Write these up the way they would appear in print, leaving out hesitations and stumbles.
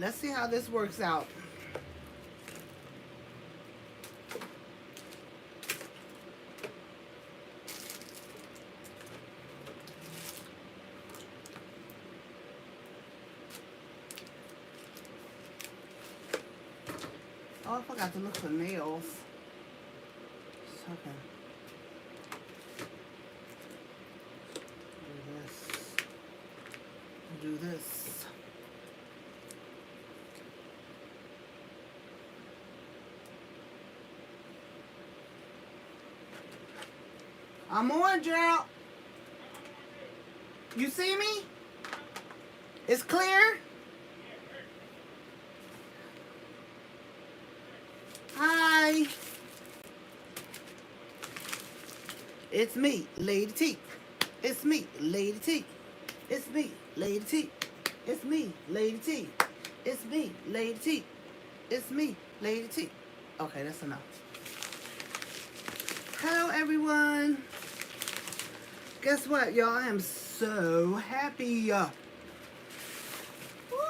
Let's see how this works out. Oh, I forgot to look for nails. Okay. Do this. Do this. I'm on, Gerald. You see me? It's clear? Hi. It's me, Lady T. It's me, Lady T. It's me, Lady T. It's me, Lady T. It's me, Lady T. It's me, Lady T. Okay, that's enough. Hello, everyone. Guess what, y'all? I am so happy. Woo,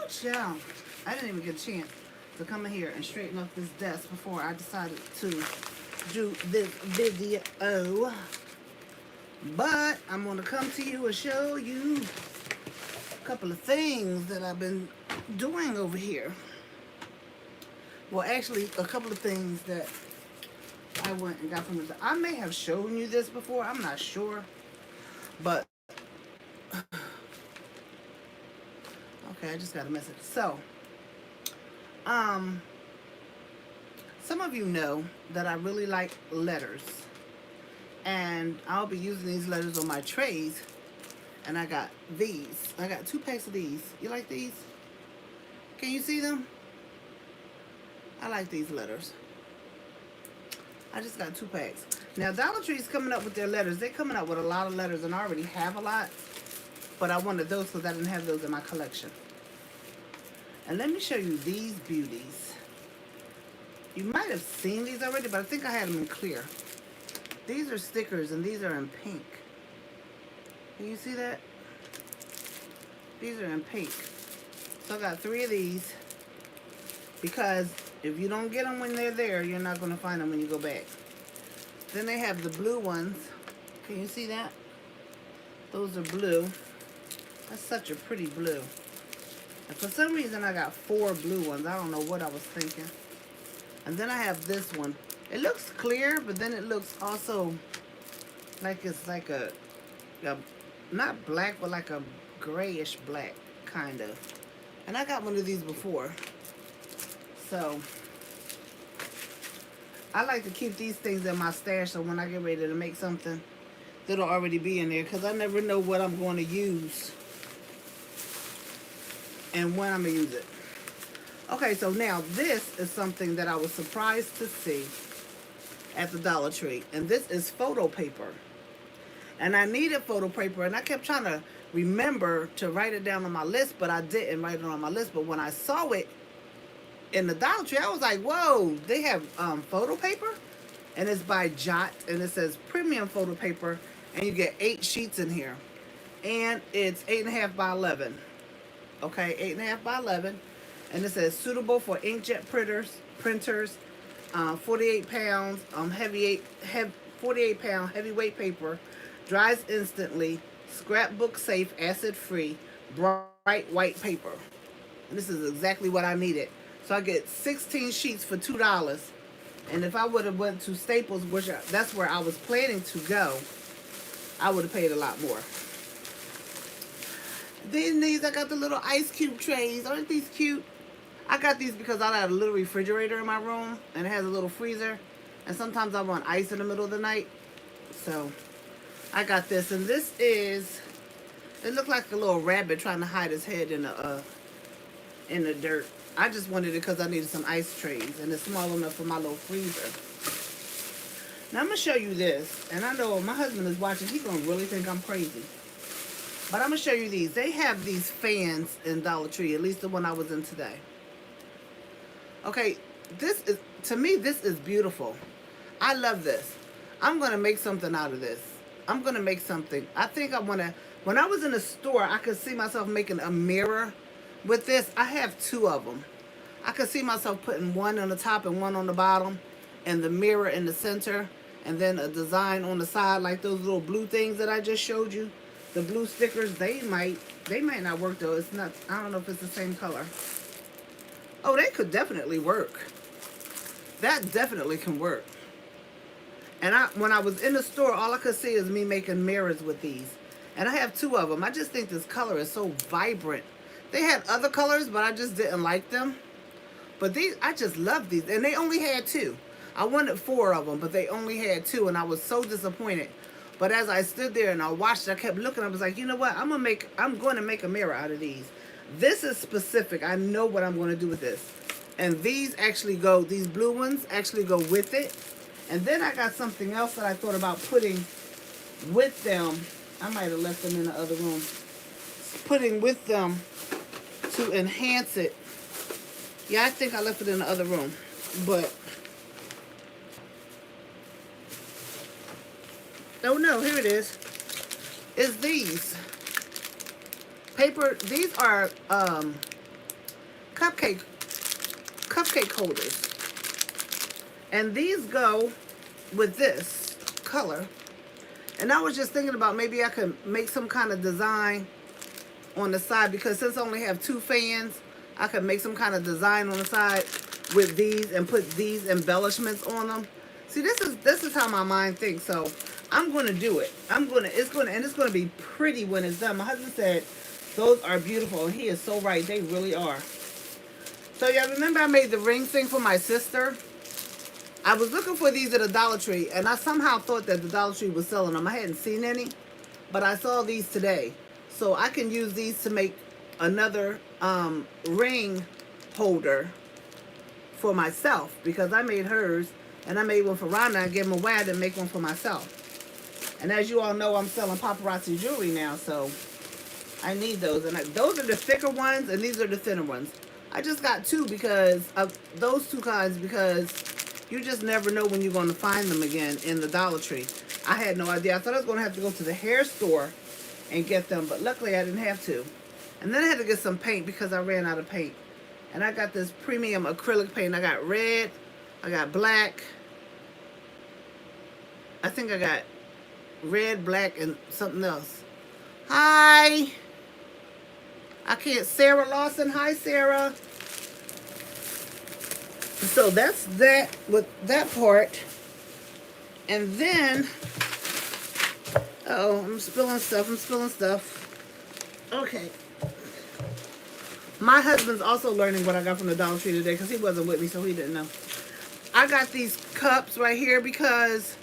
child. I didn't even get a chance to come in here and straighten up this desk before I decided to do this video. But I'm going to come to you and show you a couple of things that I've been doing over here. Well, actually, a couple of things that I went and got from the... I may have shown you this before. I'm not sure. But... Okay, I just got a message. So, some of you know that I really like letters. And I'll be using these letters on my trays. And I got these. I got 2 packs of these. You like these? Can you see them? I like these letters. I just got 2 packs. Now, Dollar Tree's coming up with their letters. They're coming up with a lot of letters, and I already have a lot. But I wanted those because I didn't have those in my collection. And let me show you these beauties. You might have seen these already, but I think I had them in clear. These are stickers, and these are in pink. Can you see that? These are in pink. So I got 3 of these. Because if you don't get them when they're there, you're not going to find them when you go back. Then they have the blue ones. Can you see that? Those are blue. That's such a pretty blue. And for some reason, I got 4 blue ones. I don't know what I was thinking. And then I have this one. It looks clear, but then it looks also like it's like a not black, but like a grayish black, kind of. And I got one of these before. So, I like to keep these things in my stash so when I get ready to make something, it'll already be in there because I never know what I'm going to use and when I'm going to use it. Okay, so now this is something that I was surprised to see at the Dollar Tree. And this is photo paper. And I needed photo paper, and I kept trying to remember to write it down on my list, but I didn't write it on my list. But when I saw it in the Dollar Tree, I was like, whoa, they have photo paper? And it's by Jot, and it says premium photo paper, and you get 8 sheets in here. And it's 8.5 by 11. Okay, 8.5 by 11. And it says suitable for inkjet printers, 48 pounds, 48 pound heavyweight paper, dries instantly, scrapbook safe, acid free, bright white paper. And this is exactly what I needed. So I get 16 sheets for $2. And if I would have went to Staples, which that's where I was planning to go, I would have paid a lot more. Then these, I got the little ice cube trays. Aren't these cute? I got these because I got a little refrigerator in my room, and it has a little freezer. And sometimes I want ice in the middle of the night. So, I got this. And this is, it looked like a little rabbit trying to hide his head in the dirt. I just wanted it because I needed some ice trays. And it's small enough for my little freezer. Now, I'm going to show you this. And I know my husband is watching. He's going to really think I'm crazy. But I'm going to show you these. They have these fans in Dollar Tree. At least the one I was in today. Okay, this is, to me, this is beautiful. I love this. I'm going to make something out of this. I'm going to make something. I think I want to, when I was in the store, I could see myself making a mirror With this, I have two of them. I could see myself putting one on the top and one on the bottom, and the mirror in the center, and then a design on the side like those little blue things that I just showed you. The blue stickers, they might not work though. It's not, I don't know if it's the same color. Oh, they could definitely work. That definitely can work. And when I was in the store, all I could see is me making mirrors with these. And I have two of them. I just think this color is so vibrant. They had other colors, but I just didn't like them. But these, I just love these. And they only had two. I wanted four of them, but they only had two. And I was so disappointed. But as I stood there and I watched it, I kept looking. I was like, you know what? I'm going to make a mirror out of these. This is specific. I know what I'm going to do with this. And these actually go, these blue ones actually go with it. And then I got something else that I thought about putting with them. I might have left them in the other room. Putting with them to enhance it. Yeah, I think I left it in the other room. But, oh no, here it is. It's these. Paper, these are cupcake holders. And these go with this color. And I was just thinking about maybe I could make some kind of design on the side, because since I only have two fans, I could make some kind of design on the side with these and put these embellishments on them. See, this is how my mind thinks. So I'm going to do it. It's going to be pretty when it's done. My husband said those are beautiful, and he is so right. They really are. So y'all remember I made the ring thing for my sister? I was looking for these at a Dollar Tree, and I somehow thought that the Dollar Tree was selling them. I hadn't seen any, but I saw these today. So I can use these to make another ring holder for myself, because I made hers, and I made one for Rhonda. I gave them away. I didn't make one for myself. And as you all know, I'm selling paparazzi jewelry now, so I need those. And those are the thicker ones, and these are the thinner ones. I just got two because of those two kinds, because you just never know when you're going to find them again in the Dollar Tree. I had no idea. I thought I was going to have to go to the hair store and get them, but luckily I didn't have to. And then I had to get some paint because I ran out of paint. And I got this premium acrylic paint. I got red, I got black. I think I got red, black, and something else. Hi. I can't. Sarah Lawson. Hi, Sarah. So that's that with that part. And then, oh, I'm spilling stuff. Okay. My husband's also learning what I got from the Dollar Tree today, because he wasn't with me, so he didn't know. I got these cups right here because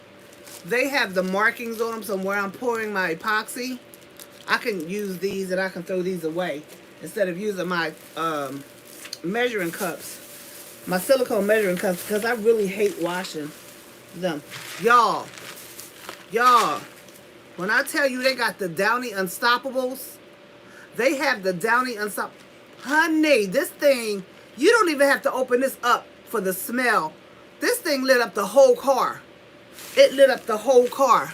they have the markings on them. So where I'm pouring my epoxy, I can use these, and I can throw these away instead of using my measuring cups, my silicone measuring cups, because I really hate washing them. Y'all, when I tell you they got the Downy Unstoppables, they have the Downy Unstoppables. Honey, this thing, you don't even have to open this up for the smell. This thing lit up the whole car. It lit up the whole car.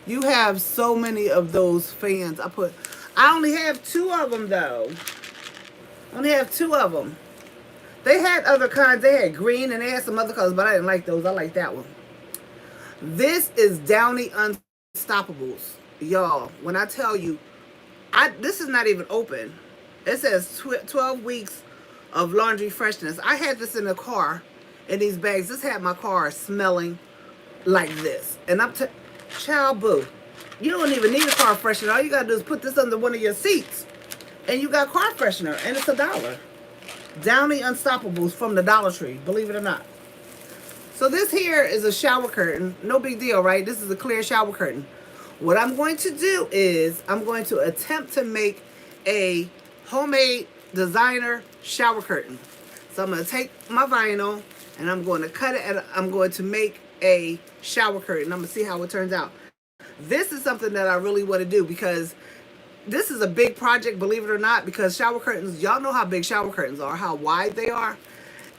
You have so many of those fans. I only have two of them, though. Only have two of them. They had other kinds. They had green and they had some other colors, but I didn't like those. I like that one. This is Downy Unstoppables. Y'all, when I tell you, this is not even open. It says 12 weeks of laundry freshness. I had this in the car, in these bags. This had my car smelling like this. And child boo, you don't even need a car freshener. All you gotta do is put this under one of your seats, and you got car freshener, and it's $1. Downy Unstoppables from the Dollar Tree, believe it or not. So this here is a shower curtain. No big deal, right? This is a clear shower curtain. What I'm going to do is I'm going to attempt to make a homemade designer shower curtain. So I'm going to take my vinyl and I'm going to cut it, and I'm going to make a shower curtain. I'm going to see how it turns out. This is something that I really want to do, because this is a big project, believe it or not, because shower curtains, y'all know how big shower curtains are, how wide they are.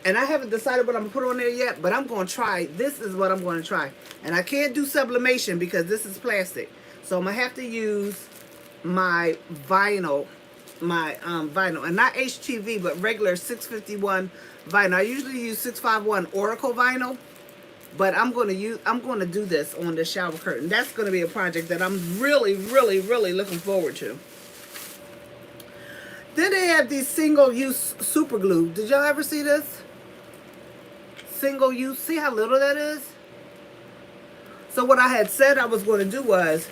And I haven't decided what I'm going to put on there yet, but I'm going to try. This is what I'm going to try. And I can't do sublimation because this is plastic. So I'm going to have to use my vinyl my vinyl, and not HTV, but regular 651 vinyl. I usually use 651 Oracle vinyl, but I'm going to do this on the shower curtain. That's going to be a project that I'm really, really, really looking forward to. Then they have these single-use super glue. Did y'all ever see this? Single-use. See how little that is? So what I had said I was going to do was,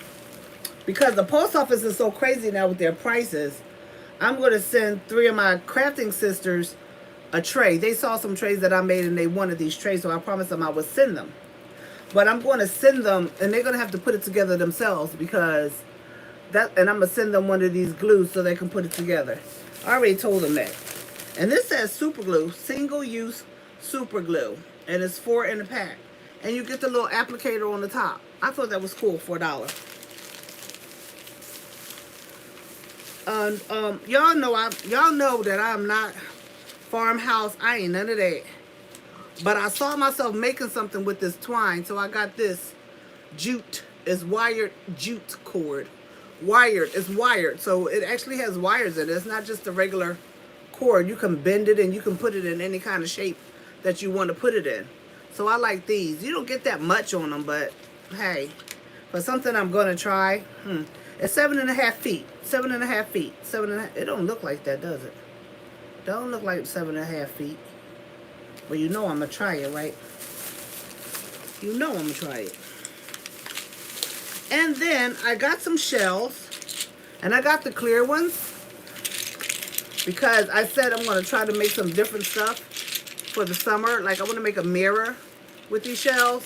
because the post office is so crazy now with their prices, I'm going to send 3 of my crafting sisters a tray. They saw some trays that I made and they wanted these trays, so I promised them I would send them. But I'm going to send them, and they're going to have to put it together themselves, because and I'm going to send them one of these glues so they can put it together. I already told them that. And this says super glue, single use super glue, and it's 4 in a pack. And you get the little applicator on the top. I thought that was cool for $1. Y'all know that I'm not farmhouse. I ain't none of that. But I saw myself making something with this twine, so I got this jute. It's wired jute cord. Wired. It's wired, so it actually has wires in it. It's not just a regular cord. You can bend it and you can put it in any kind of shape that you want to put it in. So I like these. You don't get that much on them, but hey, for something I'm gonna try. It's 7.5 feet. 7.5 feet. 7.5. It don't look like that, does it? Don't look like 7.5 feet. Well, you know I'm gonna try it, right? You know I'm gonna try it. And then I got some shells, and I got the clear ones because I said I'm gonna try to make some different stuff for the summer. Like I want to make a mirror with these shells.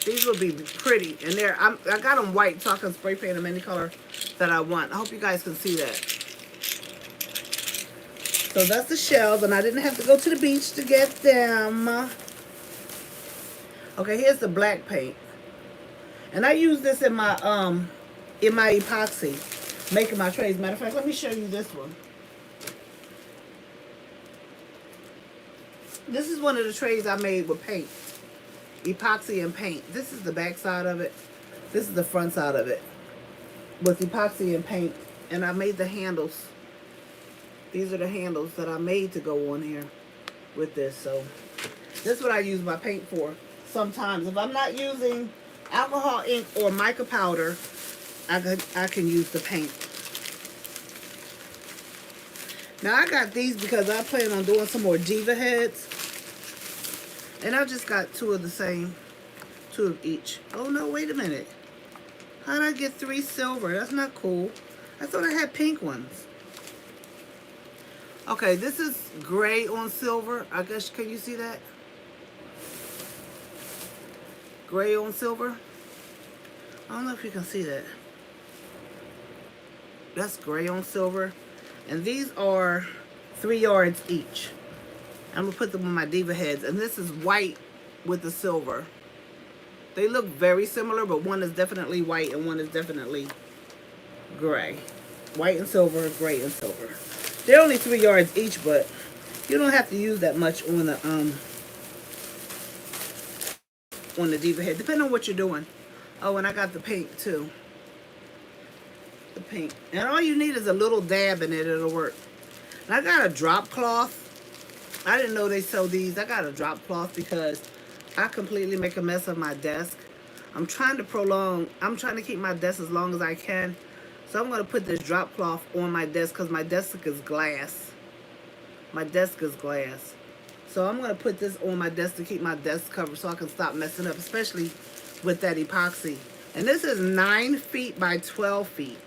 These will be pretty, and I got them white so I can spray paint them any color that I want. I hope you guys can see that. So that's the shells, and I didn't have to go to the beach to get them. Okay, here's the black paint, and I use this in my epoxy, making my trays. Matter of fact, let me show you this one. This is one of the trays I made with paint. Epoxy and paint. This is the back side of it. This is the front side of it. With epoxy and paint. And I made the handles. These are the handles that I made to go on here with this. So this is what I use my paint for. Sometimes if I'm not using alcohol ink or mica powder, I can use the paint. Now I got these because I plan on doing some more diva heads. And I just got 2 of the same. 2 of each. Oh no, wait a minute. How did I get 3 silver? That's not cool. I thought I had pink ones. Okay, this is gray on silver. I guess, can you see that? Gray on silver. I don't know if you can see that. That's gray on silver. And these are 3 yards each. I'm going to put them on my diva heads. And this is white with the silver. They look very similar, but one is definitely white and one is definitely gray. White and silver, gray and silver. They're only 3 yards each, but you don't have to use that much on the diva head, depending on what you're doing. Oh, and I got the pink too. The pink. And all you need is a little dab in it, it'll work. And I got a drop cloth. I didn't know they sell these. I got a drop cloth because I completely make a mess of my desk. I'm trying to keep my desk as long as I can. So I'm going to put this drop cloth on my desk because my desk is glass. My desk is glass. So I'm going to put this on my desk to keep my desk covered so I can stop messing up, especially with that epoxy. And this is 9 feet by 12 feet.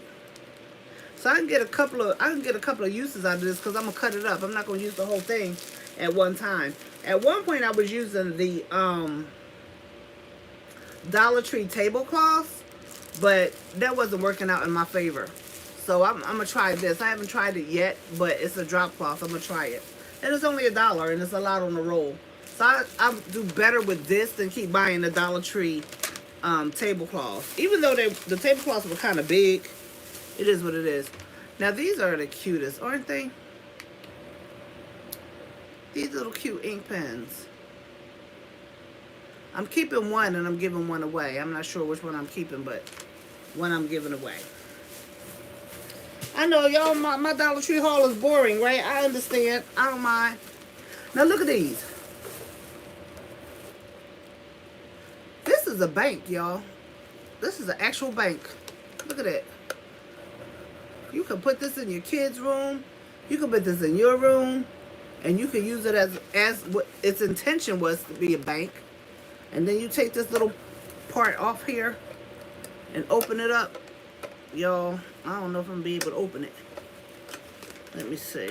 So I can get a couple of uses out of this because I'm going to cut it up. I'm not going to use the whole thing at one time. At one point I was using the Dollar Tree tablecloths, but that wasn't working out in my favor. So I'm going to try this. I haven't tried it yet, but it's a drop cloth. I'm going to try it. And it's only $1, and it's a lot on the roll. So I do better with this than keep buying the Dollar Tree tablecloths. Even though the tablecloths were kind of big, it is what it is. Now these are the cutest, aren't they? These little cute ink pens. I'm keeping one and I'm giving one away. I'm not sure which one I'm keeping, but one I'm giving away. I know y'all, my Dollar Tree haul is boring, right? I understand. I don't mind. Now look at these. This is a bank, y'all. This is an actual bank. Look at that. You can put this in your kid's room. You can put this in your room. And you can use it as what its intention was to be a bank. And then you take this little part off here and open it up. Y'all, I don't know if I'm going to be able to open it. Let me see.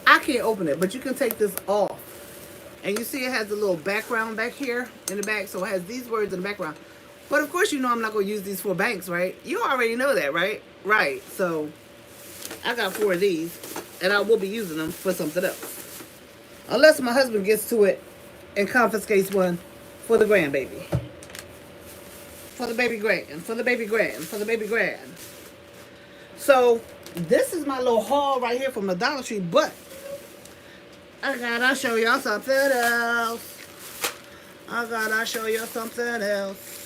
I can't open it, but you can take this off. And you see it has a little background back here in the back. So it has these words in the background. But of course you know I'm not going to use these for banks, right? You already know that, right? Right. So I got 4 of these. And I will be using them for something else. Unless my husband gets to it and confiscates one for the grandbaby. For the baby grand. For the baby grand. For the baby grand. So this is my little haul right here from the Dollar Tree. But I gotta show y'all something else. I gotta show you something else.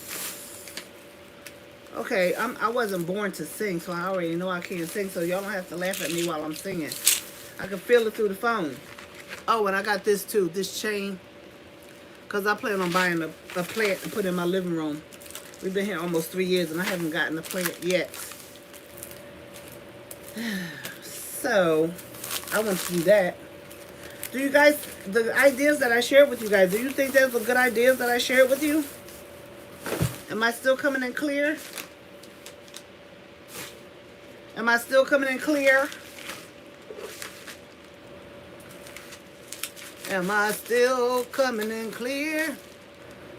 Okay, I wasn't born to sing, so I already know I can't sing, so y'all don't have to laugh at me while I'm singing. I can feel it through the phone. Oh, and I got this too, this chain, because I plan on buying a plant to put in my living room. We've been here almost 3 years, and I haven't gotten a plant yet. So, I want to do that. Do you guys, the ideas that I shared with you guys, do you think those are good ideas that I shared with you? Am I still coming in clear? Am I still coming in clear? Am I still coming in clear?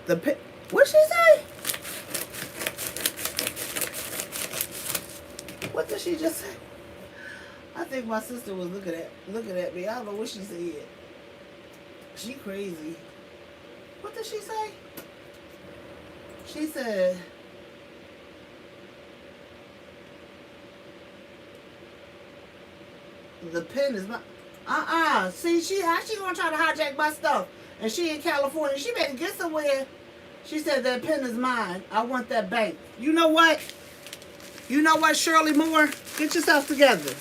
What'd she say? What did she just say? I think my sister was looking at me. I don't know what she said. She crazy. What did she say? She said, the pen is not. See, how she gonna try to hijack my stuff? And she in California. She better get somewhere. She said, that pen is mine. I want that bank. You know what? You know what, Shirley Moore? Get yourself together.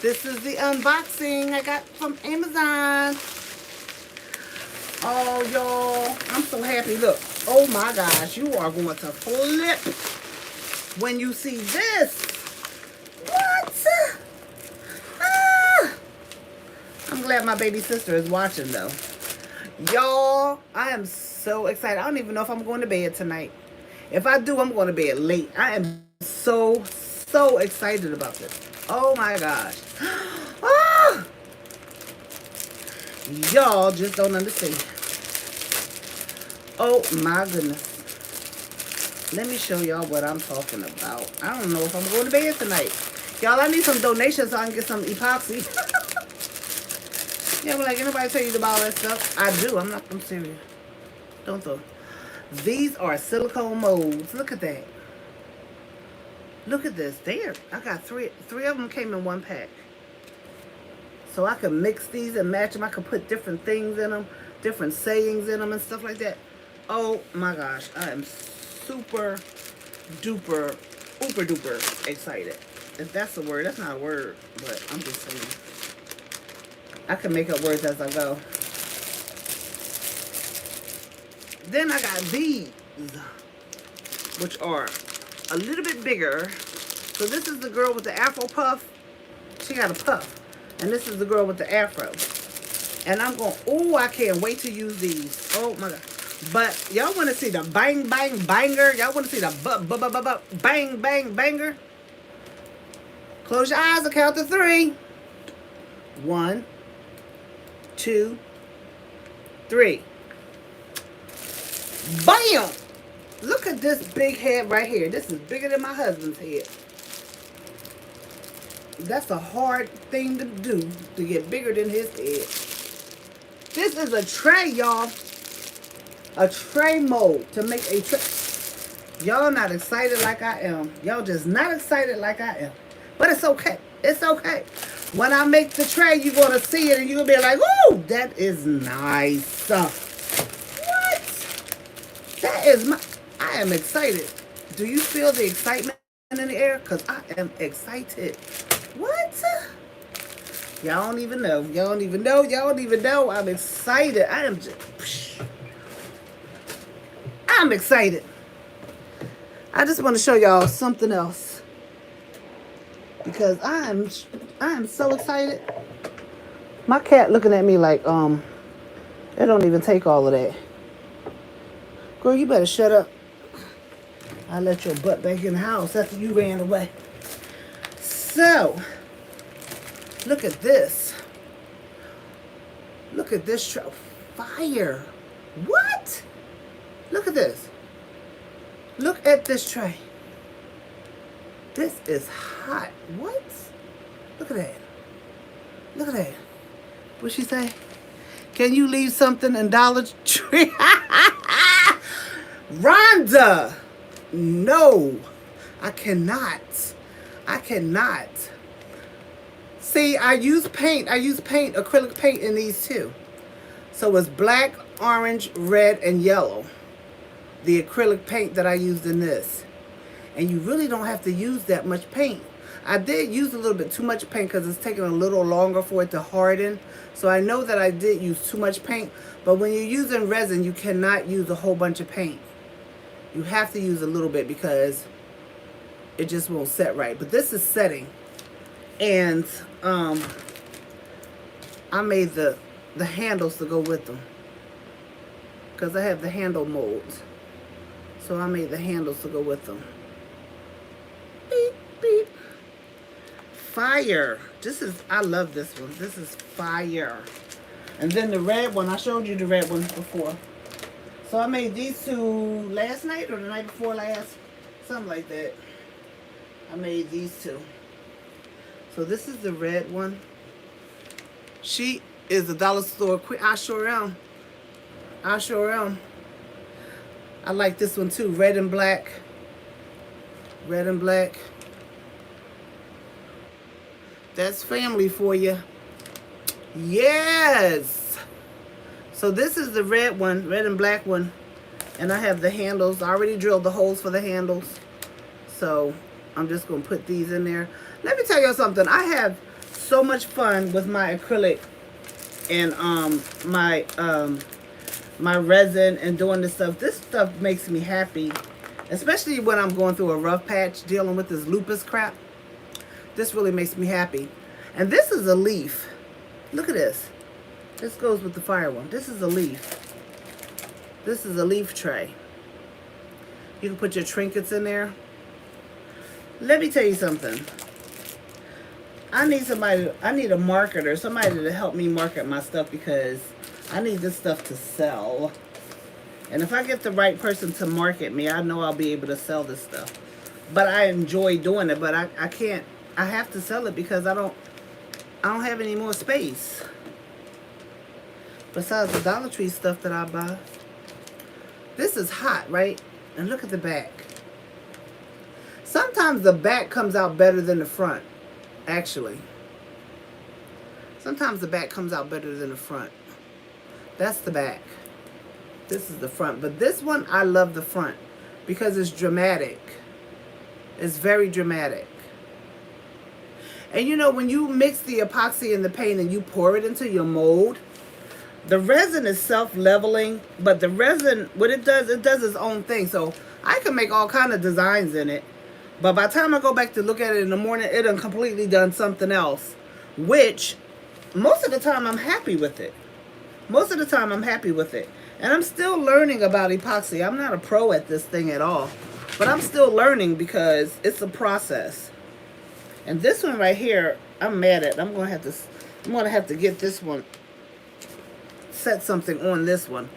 This is the unboxing I got from Amazon. Oh, y'all. I'm so happy. Look. Oh, my gosh. You are going to flip when you see this. What? I'm glad my baby sister is watching, though. Y'all, I am so excited. I don't even know if I'm going to bed tonight. If I do, I'm going to bed late. I am so excited about this. Oh, my gosh. Ah! Y'all just don't understand. Oh, my goodness. Let me show y'all what I'm talking about. I don't know if I'm going to bed tonight. Y'all, I need some donations so I can get some epoxy. Yeah, but like, anybody tell you to buy all that stuff? I do. I'm serious. Don't throw. These are silicone molds. Look at that. Look at this. There. I got three of them came in one pack. So I can mix these and match them. I can put different things in them, different sayings in them and stuff like that. Oh my gosh. I am super duper, ooper duper excited. If that's a word, that's not a word, but I'm just saying. I can make up words as I go. Then I got these, which are a little bit bigger. So this is the girl with the afro puff. She got a puff. And this is the girl with the afro. And I'm going, oh, I can't wait to use these. Oh, my God. But y'all want to see the bang, bang, banger? Y'all want to see the bang, bang, banger? Close your eyes and count to 3. 1, 2, 3. Bam! Look at this big head right here. This is bigger than my husband's head. That's a hard thing to do, to get bigger than his head. This is a tray, y'all. A tray mold to make a tray. Y'all not excited like I am. Y'all just not excited like I am. But it's okay. It's okay. When I make the tray, you're going to see it and you're going to be like, ooh, that is nice. What? That is my... I am excited. Do you feel the excitement? in the air? Because I am excited. What? Y'all don't even know. Y'all don't even know. Y'all don't even know. I'm excited. I'm excited. I just want to show y'all something else. Because I am so excited. My cat looking at me like, it don't even take all of that. Girl, you better shut up. I let your butt back in the house after you ran away. So, look at this. Look at this fire. What? Look at this. Look at this tray. This is hot. What? Look at that. Look at that. What'd she say? Can you leave something in Dollar Tree? Rhonda! No. I cannot. I cannot. See, I use paint. I use paint, acrylic paint in these too. So it's black, orange, red, and yellow. The acrylic paint that I used in this. And you really don't have to use that much paint. I did use a little bit too much paint because it's taking a little longer for it to harden. So I know that I did use too much paint. But when you're using resin, you cannot use a whole bunch of paint. You have to use a little bit because it just won't set right. But this is setting. And I made the handles to go with them. Because I have the handle molds. So I made the handles to go with them. Beep, beep. Fire. I love this one. This is fire. And then the red one, I showed you the red one before. So I made these two last night or the night before last. Something like that. I made these two. So this is the red one. She is a dollar store queen. I sure am. I sure am. I like this one too. Red and black. Red and black. That's family for you. Yes. So this is the red one, red and black one. And I have the handles. I already drilled the holes for the handles. So I'm just going to put these in there. Let me tell you something. I have so much fun with my acrylic and my resin and doing this stuff. This stuff makes me happy, especially when I'm going through a rough patch dealing with this lupus crap. This really makes me happy. And this is a leaf. Look at this. This goes with the fire one. This is a leaf. This is a leaf tray. You can put your trinkets in there. Let me tell you something. I need a marketer, somebody to help me market my stuff because I need this stuff to sell. And if I get the right person to market me, I know I'll be able to sell this stuff. But I enjoy doing it, but I can't. I have to sell it because I don't have any more space. Besides the Dollar Tree stuff that I buy. This is hot, right? And look at the back. Sometimes the back comes out better than the front, actually. Sometimes the back comes out better than the front. That's the back. This is the front. But this one, I love the front because it's dramatic. It's very dramatic. And you know, when you mix the epoxy and the paint and you pour it into your mold, the resin is self-leveling, but the resin, what it does its own thing. So I can make all kind of designs in it. But by the time I go back to look at it in the morning, it done completely done something else. Which, most of the time, I'm happy with it. Most of the time, I'm happy with it. And I'm still learning about epoxy. I'm not a pro at this thing at all. But I'm still learning because it's a process. And this one right here, I'm mad at. I'm gonna have to get this one. Set something on this one.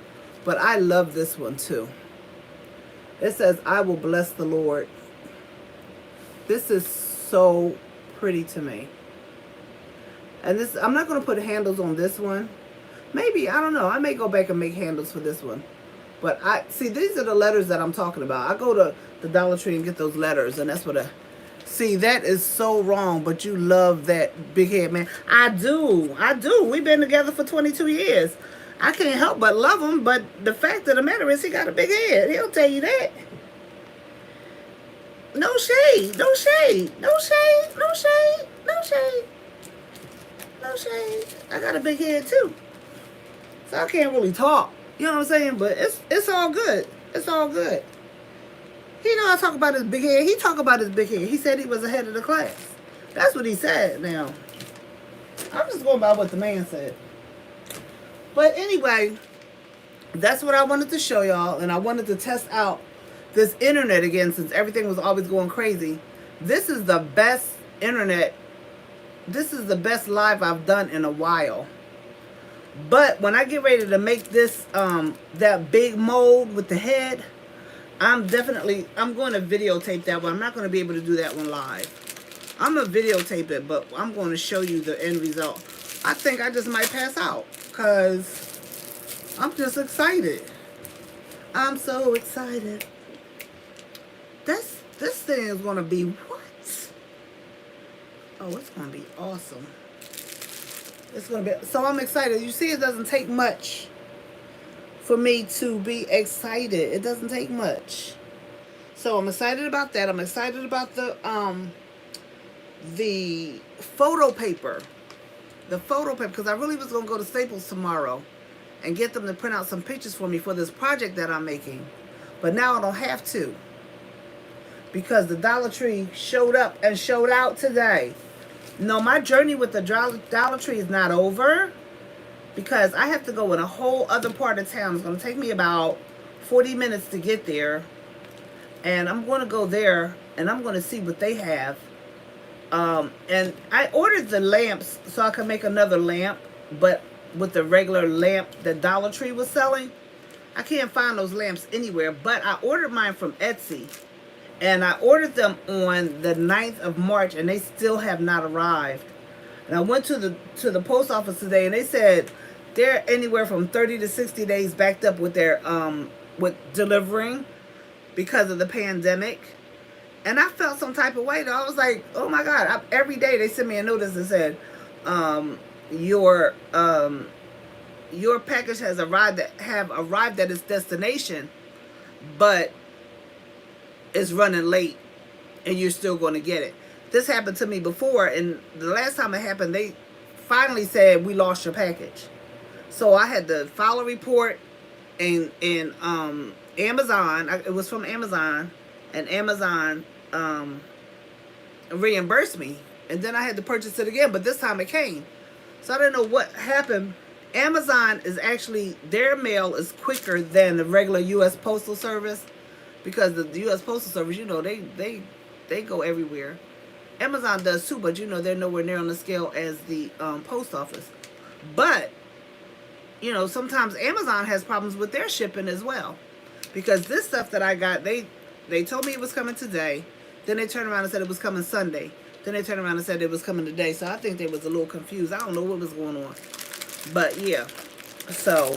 But I love this one too. It says, I will bless the Lord. This is so pretty to me. And this, I'm not going to put handles on this one. Maybe, I don't know. I may go back and make handles for this one. But see, these are the letters that I'm talking about. I go to the Dollar Tree and get those letters. And that's what see, that is so wrong. But you love that big head man. I do. I do. We've been together for 22 years. I can't help but love him. But the fact of the matter is he got a big head. He'll tell you that. No shade, no shade, no shade, no shade, no shade, no shade. I got a big head too, so I can't really talk. You know what I'm saying? But it's all good. It's all good. He know I talk about his big head. He talk about his big head. He said he was ahead of the class. That's what he said. Now I'm just going by what the man said. But anyway, that's what I wanted to show y'all, and I wanted to test out this internet again since everything was always going crazy. This is the best internet. This is the best live I've done in a while. But when I get ready to make this that big mold with the head, I'm going to videotape that one. I'm not going to be able to do that one live. I'm going to videotape it, but I'm going to show you the end result. I think I just might pass out because I'm just excited. I'm so excited. This thing is going to be what? Oh, it's going to be awesome. It's going to be, so I'm excited. You see, it doesn't take much for me to be excited. It doesn't take much. So I'm excited about that. I'm excited about the photo paper. The photo paper, because I really was going to go to Staples tomorrow and get them to print out some pictures for me for this project that I'm making. But now I don't have to, because the Dollar Tree showed up and showed out today. No, my journey with the Dollar Tree is not over, because I have to go in a whole other part of town. It's going to take me about 40 minutes to get there. And I'm going to go there and I'm going to see what they have. And I ordered the lamps so I could make another lamp, but with the regular lamp that Dollar Tree was selling, I can't find those lamps anywhere. But I ordered mine from Etsy, and I ordered them on the 9th of March, and they still have not arrived. And I went to the post office today, and they said they're anywhere from 30 to 60 days backed up with their with delivering because of the pandemic. And I felt some type of way though. I was like, oh my God. Every day they sent me a notice that said, your package has arrived at its destination, but it's running late and you're still going to get it. This happened to me before, and the last time it happened, they finally said, we lost your package. So I had to file a report in Amazon. It was from Amazon, and Amazon reimbursed me, and then I had to purchase it again, but this time it came. So I don't know what happened. Amazon is actually, their mail is quicker than the regular U.S. Postal Service, because the U.S. Postal Service, you know, they go everywhere. Amazon does too, but you know, they're nowhere near on the scale as the post office. But you know, sometimes Amazon has problems with their shipping as well, because this stuff that I got, they told me it was coming today, then they turned around and said it was coming Sunday, then they turned around and said it was coming today. So I think they was a little confused. I don't know what was going on, but yeah. So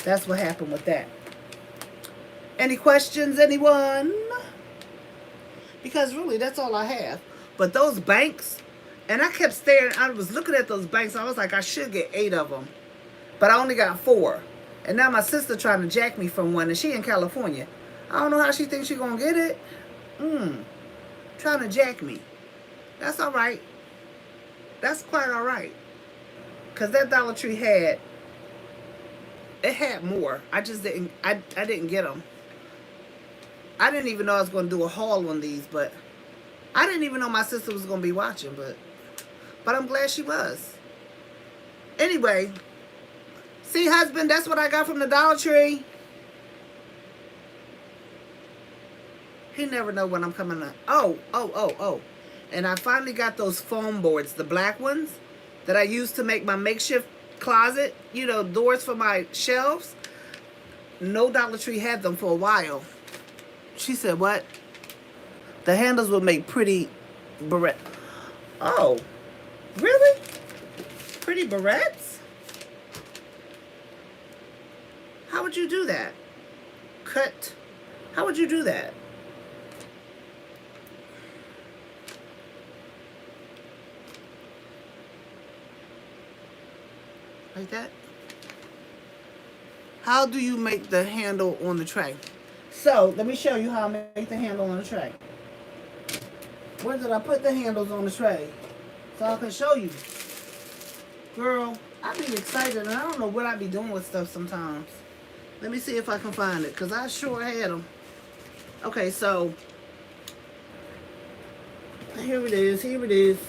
that's what happened with that. Any questions, anyone? Because really, that's all I have. But those banks, and I kept staring. I was looking at those banks. I was like, I should get 8 of them, but I only got 4. And now my sister trying to jack me from one, and she in California. I don't know how she thinks she gonna get it. Trying to jack me. That's all right. That's quite all right. Cause that Dollar Tree had more. I just didn't. I didn't get them. I didn't even know I was gonna do a haul on these, but I didn't even know my sister was gonna be watching, but I'm glad she was. Anyway, see, husband, that's what I got from the Dollar Tree. He never know when I'm coming up. Oh. And I finally got those foam boards, the black ones that I used to make my makeshift closet, you know, doors for my shelves. No Dollar Tree had them for a while. She said, what? The handles would make pretty barrette. Oh, really? Pretty barrettes? How would you do that? Cut. How would you do that? Like that? How do you make the handle on the tray? So let me show you how I make the handle on the tray. Where did I put the handles on the tray? So I can show you. Girl, I be excited and I don't know what I be doing with stuff sometimes. Let me see if I can find it, because I sure had them. Okay, so here it is. Here it is.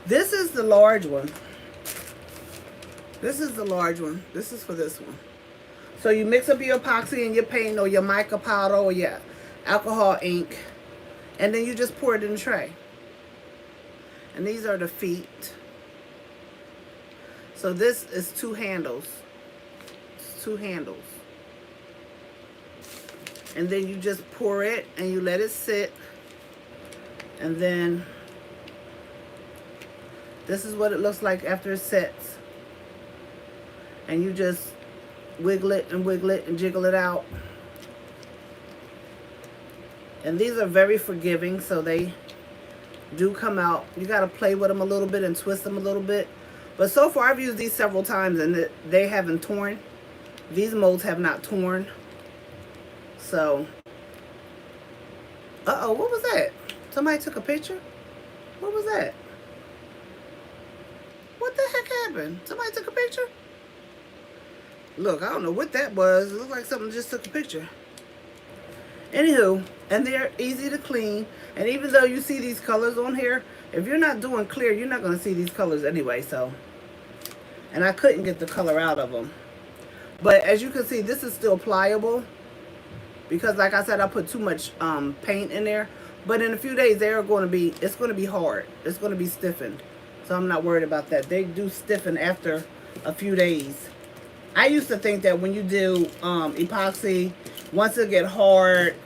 This is the large one. This is the large one. This is for this one. So you mix up your epoxy and your paint or your mica powder or your alcohol ink. And then you just pour it in the tray. And these are the feet. So this is 2 handles. It's 2 handles. And then you just pour it and you let it sit. And then this is what it looks like after it sets. And you just wiggle it and jiggle it out. And these are very forgiving, so they do come out. You got to play with them a little bit and twist them a little bit. But so far, I've used these several times and they haven't torn. These molds have not torn. So, uh-oh, what was that? Somebody took a picture? What was that? What the heck happened? Somebody took a picture? Look, I don't know what that was. It looked like something just took a picture. Anywho, and they're easy to clean. And even though you see these colors on here, if you're not doing clear, you're not going to see these colors anyway. So, and I couldn't get the color out of them. But as you can see, this is still pliable. Because like I said, I put too much paint in there. But in a few days, it's going to be hard. It's going to be stiffened. So I'm not worried about that. They do stiffen after a few days. I used to think that when you do epoxy, once it get hard,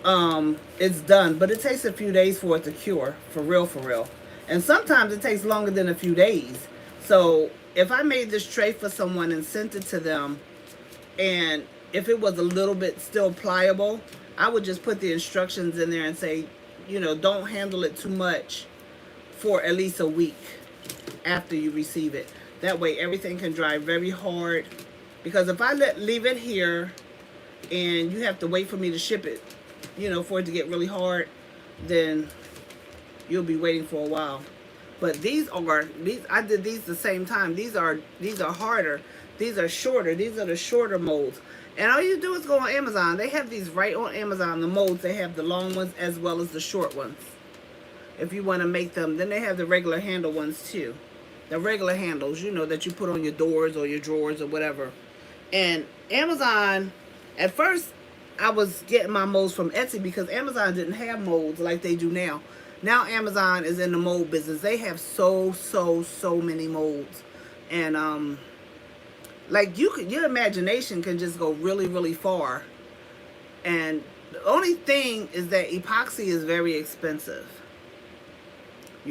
it's done. But it takes a few days for it to cure, for real, for real. And sometimes it takes longer than a few days. So if I made this tray for someone and sent it to them, and if it was a little bit still pliable, I would just put the instructions in there and say, you know, don't handle it too much for at least a week after you receive it. That way everything can dry very hard. Because if I leave it here and you have to wait for me to ship it, you know, for it to get really hard, then you'll be waiting for a while. But I did these the same time. These are harder. These are shorter. These are the shorter molds. And all you do is go on Amazon. They have these right on Amazon, the molds. They have the long ones as well as the short ones. If you want to make them. Then they have the regular handle ones too. The regular handles, you know, that you put on your doors or your drawers or whatever. And Amazon, at first, I was getting my molds from Etsy because Amazon didn't have molds like they do now. Now Amazon is in the mold business. They have so many molds. And, like, your imagination can just go really far. And the only thing is that epoxy is very expensive.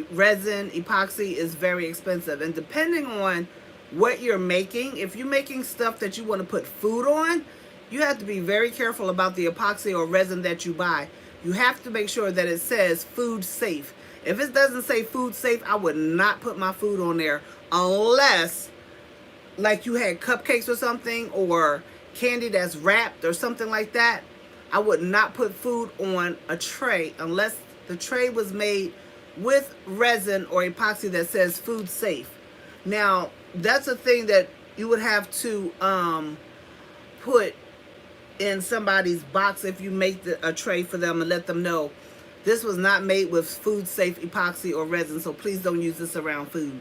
Resin, epoxy is very expensive. And depending on what you're making, if you're making stuff that you want to put food on, you have to be very careful about the epoxy or resin that you buy. You have to make sure that it says food safe. If it doesn't say food safe, I would not put my food on there unless, like, you had cupcakes or something, or candy that's wrapped or something like that. I would not put food on a tray unless the tray was made with resin or epoxy that says food safe. Now, that's a thing that you would have to put in somebody's box if you make a tray for them and let them know this was not made with food safe epoxy or resin, so please don't use this around food.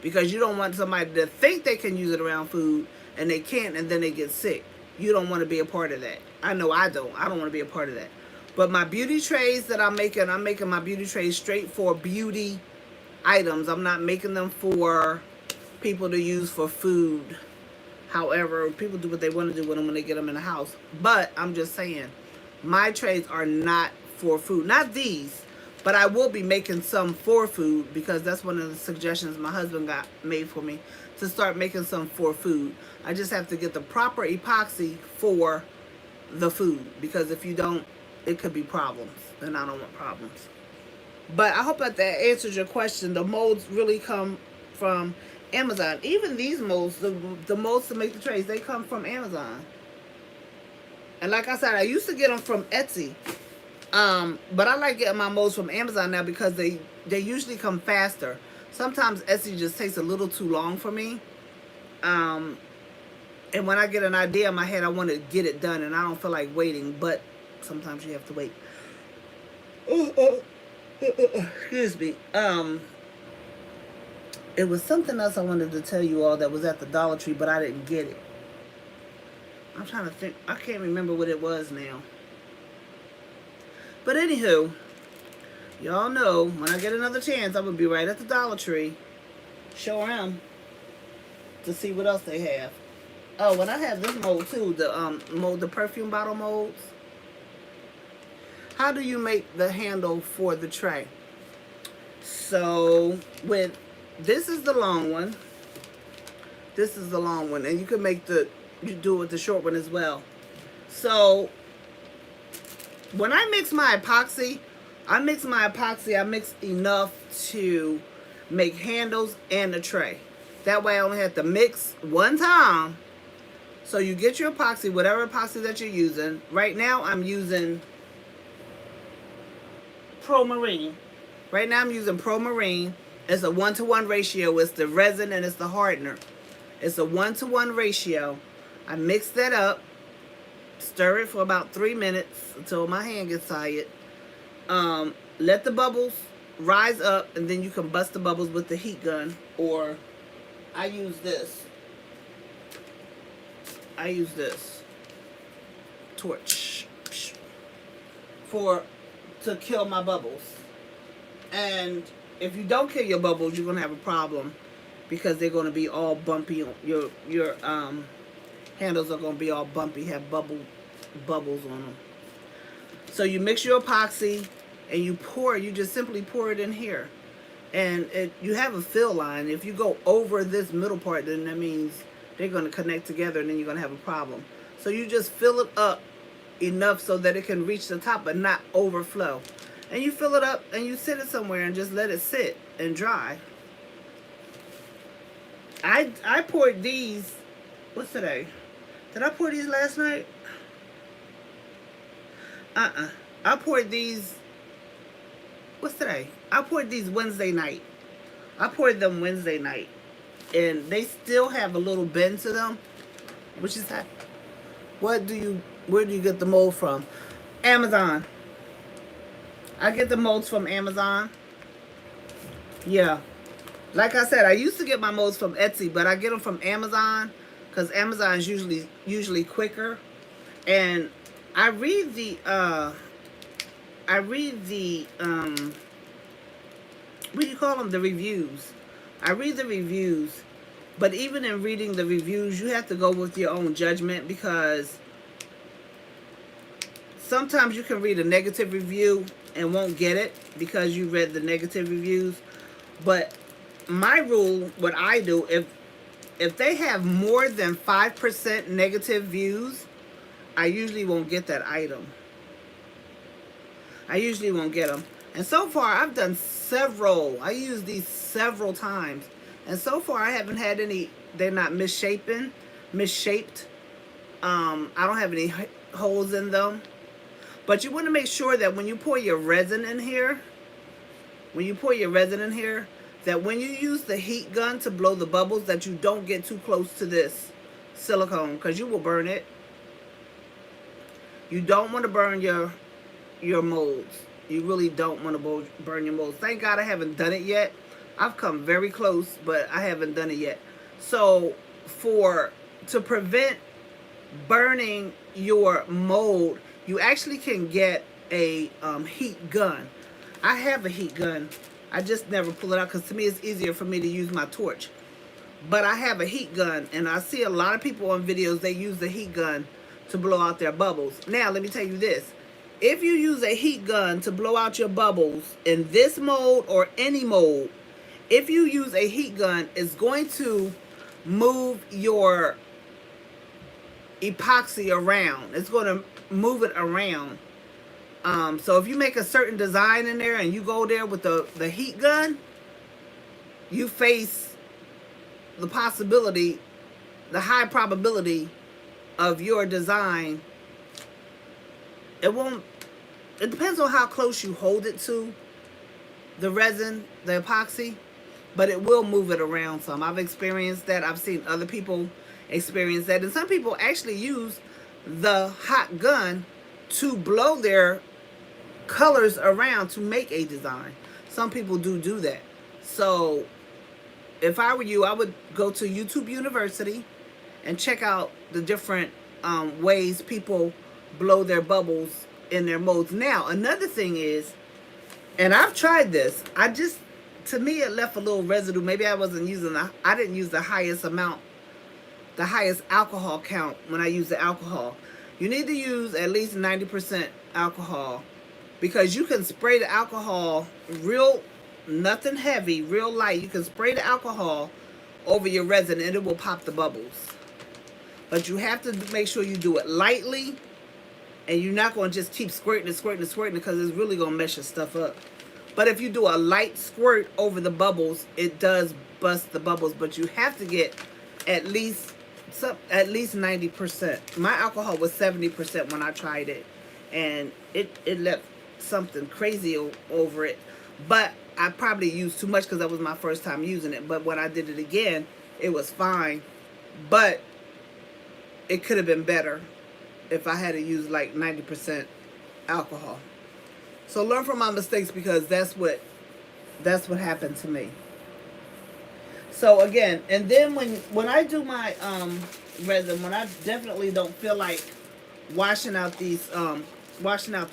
Because you don't want somebody to think they can use it around food and they can't, and then they get sick. You don't want to be a part of that. I know I don't. I don't want to be a part of that. But my beauty trays that I'm making my beauty trays straight for beauty items. I'm not making them for people to use for food. However, people do what they want to do with them when they get them in the house. But I'm just saying, my trays are not for food. Not these, but I will be making some for food because that's one of the suggestions my husband got made for me, to start making some for food. I just have to get the proper epoxy for the food, because if you don't, it could be problems, and I don't want problems. But I hope that answers your question. The molds really come from Amazon. Even these molds, the molds to make the trays, they come from Amazon. And like I said, I used to get them from Etsy. But I like getting my molds from Amazon now because they usually come faster. Sometimes Etsy just takes a little too long for me. Um, and when I get an idea in my head, I want to get it done, and I don't feel like waiting. But sometimes you have to wait. Excuse me. It was something else I wanted to tell you all that was at the Dollar Tree, but I didn't get it. I'm trying to think. I can't remember what it was now. But anywho, y'all know when I get another chance, I'm gonna be right at the Dollar Tree, show around to see what else they have. Oh, and I have this mold too, the mold, the perfume bottle molds. How do you make the handle for the tray? So with this is the long one. This is the long one, and you can make you do it with the short one as well. So when I mix my epoxy, I mix enough to make handles and a tray. That way I only have to mix one time. So you get your epoxy, whatever epoxy that you're using. Right now I'm using Pro Marine. Right now I'm using Pro Marine. It's a 1-to-1 ratio. It's the resin and it's the hardener. It's a 1-to-1 ratio. I mix that up, stir it for about 3 minutes until my hand gets tired. Let the bubbles rise up, and then you can bust the bubbles with the heat gun, or I use this. I use this torch to kill my bubbles. And if you don't kill your bubbles, you're gonna have a problem because they're gonna be all bumpy. Your handles are gonna be all bumpy, have bubbles on them. So you mix your epoxy and you just simply pour it in here. And you have a fill line. If you go over this middle part, then that means they're going to connect together and then you're going to have a problem. So you just fill it up enough so that it can reach the top but not overflow. And you fill it up and you sit it somewhere and just let it sit and dry. I poured these, what's today? Did I pour these last night? I poured these, what's today? I poured these Wednesday night. I poured them Wednesday night. And they still have a little bend to them. Which is that? Where do you get the mold from? Amazon. I get the molds from Amazon. Yeah. Like I said, I used to get my molds from Etsy, but I get them from Amazon because Amazon is usually quicker. And I read the what do you call them? The reviews. I read the reviews, but even in reading the reviews, you have to go with your own judgment because sometimes you can read a negative review and won't get it because you read the negative reviews. But my rule, what I do, if they have more than 5% negative views, I usually won't get that item. I usually won't get them. And so far, I've done several. I used these several times. And so far, I haven't had any, they're not misshaped. I don't have any holes in them. But you want to make sure that when you pour your resin in here, that when you use the heat gun to blow the bubbles, that you don't get too close to this silicone because you will burn it. You don't want to burn your molds. You really don't want to burn your molds. Thank God I haven't done it yet. I've come very close, but I haven't done it yet. So to prevent burning your mold, you actually can get a heat gun. I have a heat gun. I just never pull it out because to me it's easier for me to use my torch. But I have a heat gun, and I see a lot of people on videos, they use the heat gun to blow out their bubbles. Now, let me tell you this. If you use a heat gun to blow out your bubbles in this mold or any mold, if you use a heat gun, it's going to move your epoxy around. It's going to move it around. So if you make a certain design in there and you go there with the heat gun, you face the possibility, the high probability of your design it won't, it depends on how close you hold it to the resin, the epoxy, but it will move it around some. I've experienced that. I've seen other people experience that. And some people actually use the hot gun to blow their colors around to make a design. Some people do that. So if I were you, I would go to YouTube University and check out the different ways people blow their bubbles in their molds. Now, another thing is, and I've tried this, to me, it left a little residue. Maybe I didn't use the highest amount, the highest alcohol count when I use the alcohol. You need to use at least 90% alcohol, because you can spray the alcohol real, nothing heavy, real light. You can spray the alcohol over your resin and it will pop the bubbles. But you have to make sure you do it lightly, and you're not going to just keep squirting because it's really going to mess your stuff up. But if you do a light squirt over the bubbles, it does bust the bubbles. But you have to get at least 90%. My alcohol was 70% when I tried it, and it left something crazy over it. But I probably used too much because that was my first time using it. But when I did it again, it was fine. But it could have been better if I had to use like 90% alcohol. So learn from my mistakes, because that's what happened to me. So again, and then when I do my resin, when I definitely don't feel like washing out the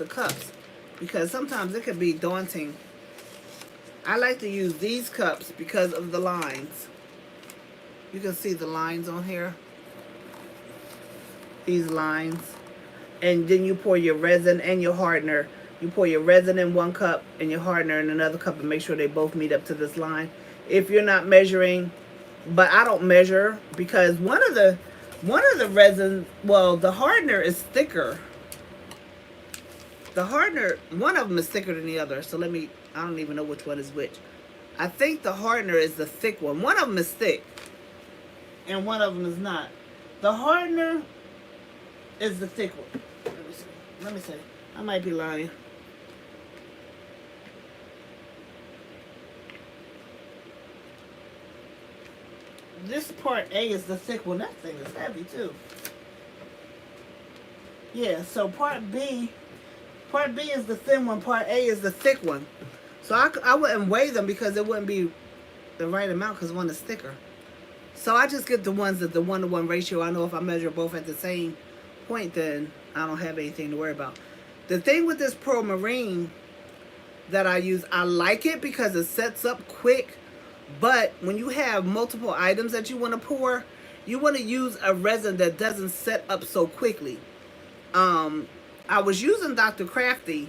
cups, because sometimes it can be daunting. I like to use these cups because of the lines. You can see the lines on here. These lines. And then you pour your resin and your hardener. You pour your resin in one cup and your hardener in another cup, and make sure they both meet up to this line. If you're not measuring, but I don't measure, because one of the resin, well, the hardener is thicker. The hardener, one of them is thicker than the other. So I don't even know which one is which. I think the hardener is the thick one. One of them is thick and one of them is not. The hardener is the thick one. Let me see. I might be lying. This part A is the thick one. That thing is heavy too. Yeah, so part B is the thin one. Part A is the thick one. So I wouldn't weigh them because it wouldn't be the right amount, because one is thicker. So I just get the ones that the 1-to-1 ratio. I know if I measure both at the same point, then I don't have anything to worry about. The thing with this Pro Marine that I use, I like it because it sets up quick. But when you have multiple items that you want to pour, you want to use a resin that doesn't set up so quickly. I was using Dr. Crafty,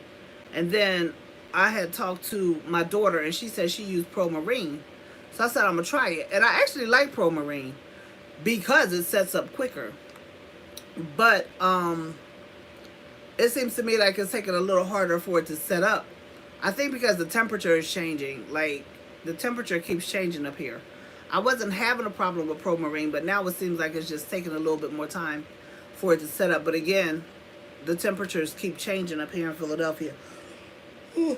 and then I had talked to my daughter, and she said she used Pro Marine. So I said I'm going to try it. And I actually like Pro Marine because it sets up quicker. But it seems to me like it's taking a little harder for it to set up. I think because the temperature is changing. Like, the temperature keeps changing up here. I wasn't having a problem with Pro Marine, but now it seems like it's just taking a little bit more time for it to set up. But again, the temperatures keep changing up here in Philadelphia. Ooh,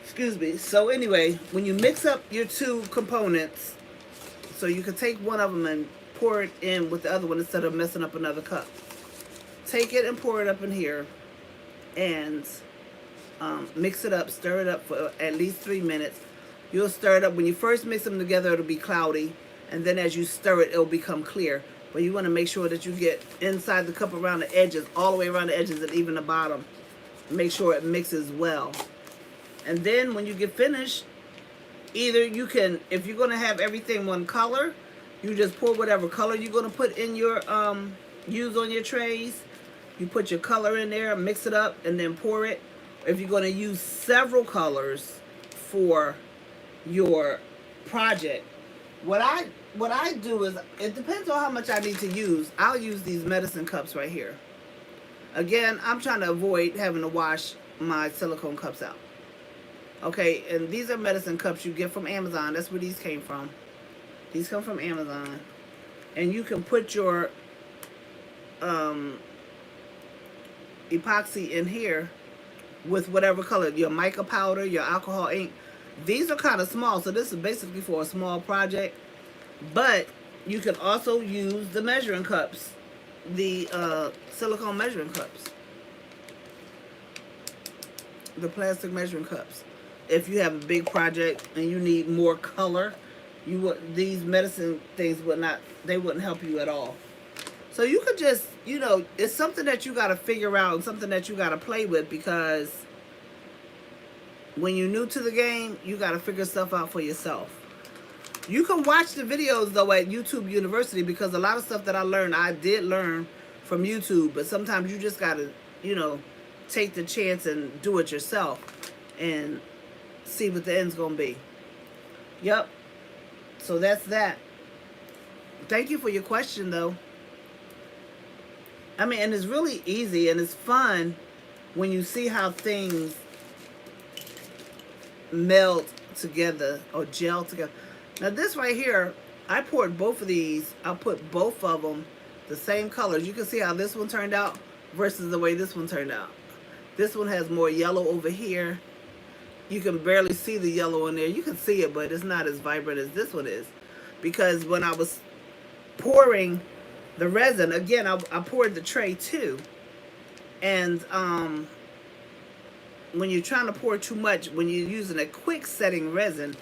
excuse me. So anyway, when you mix up your two components, so you can take one of them and pour it in with the other one instead of messing up another cup. Take it and pour it up in here, and mix it up, stir it up for at least 3 minutes. You'll stir it up. When you first mix them together, it'll be cloudy, and then as you stir it, it'll become clear. But you want to make sure that you get inside the cup around the edges, all the way around the edges, and even the bottom. Make sure it mixes well. And then when you get finished, either you can, if you're going to have everything one color, you just pour whatever color you're going to put in your, use on your trays. You put your color in there, mix it up, and then pour it. If you're going to use several colors for your project, what I do is, it depends on how much I need to use. I'll use these medicine cups right here. Again, I'm trying to avoid having to wash my silicone cups out. Okay, and these are medicine cups you get from Amazon. That's where these came from. These come from Amazon. And you can put your epoxy in here with whatever color, your mica powder, your alcohol ink. These are kind of small, so this is basically for a small project. But you can also use the measuring cups, the silicone measuring cups, the plastic measuring cups. If you have a big project and you need more color, you would these medicine things would not they wouldn't help you at all. So you could just, it's something that you got to figure out and something that you got to play with, because when you're new to the game, you got to figure stuff out for yourself. You can watch the videos though at YouTube University, because a lot of stuff that I did learn from YouTube, but sometimes you just got to, take the chance and do it yourself and see what the end's going to be. Yep. So that's that. Thank you for your question though. I mean, and it's really easy and it's fun when you see how things meld together or gel together. Now this right here, I poured both of these. I put both of them the same colors. You can see how this one turned out versus the way this one turned out. This one has more yellow over here. You can barely see the yellow in there. You can see it, but it's not as vibrant as this one is. Because when I was pouring the resin, again, I poured the tray too. And when you're trying to pour too much, when you're using a quick setting resin,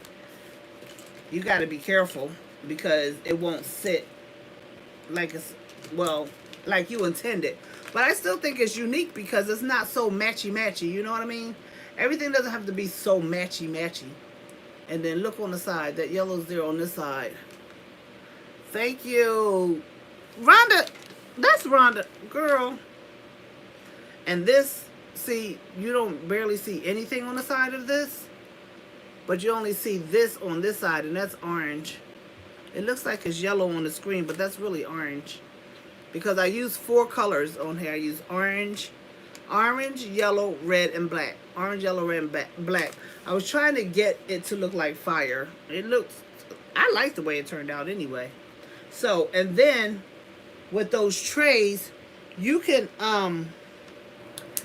you got to be careful, because it won't sit like like you intended. But I still think it's unique because it's not so matchy-matchy, you know what I mean? Everything doesn't have to be so matchy-matchy. And then look on the side, that yellow's there on this side. Thank you. Rhonda, that's Rhonda, girl. And this, see, you don't barely see anything on the side of this, but you only see this on this side, and that's orange. It looks like it's yellow on the screen, but that's really orange. Because I use 4 colors on here. I use orange, yellow, red, and black. Orange, yellow, red, and black. I was trying to get it to look like fire. I like the way it turned out anyway. So, and then with those trays, you can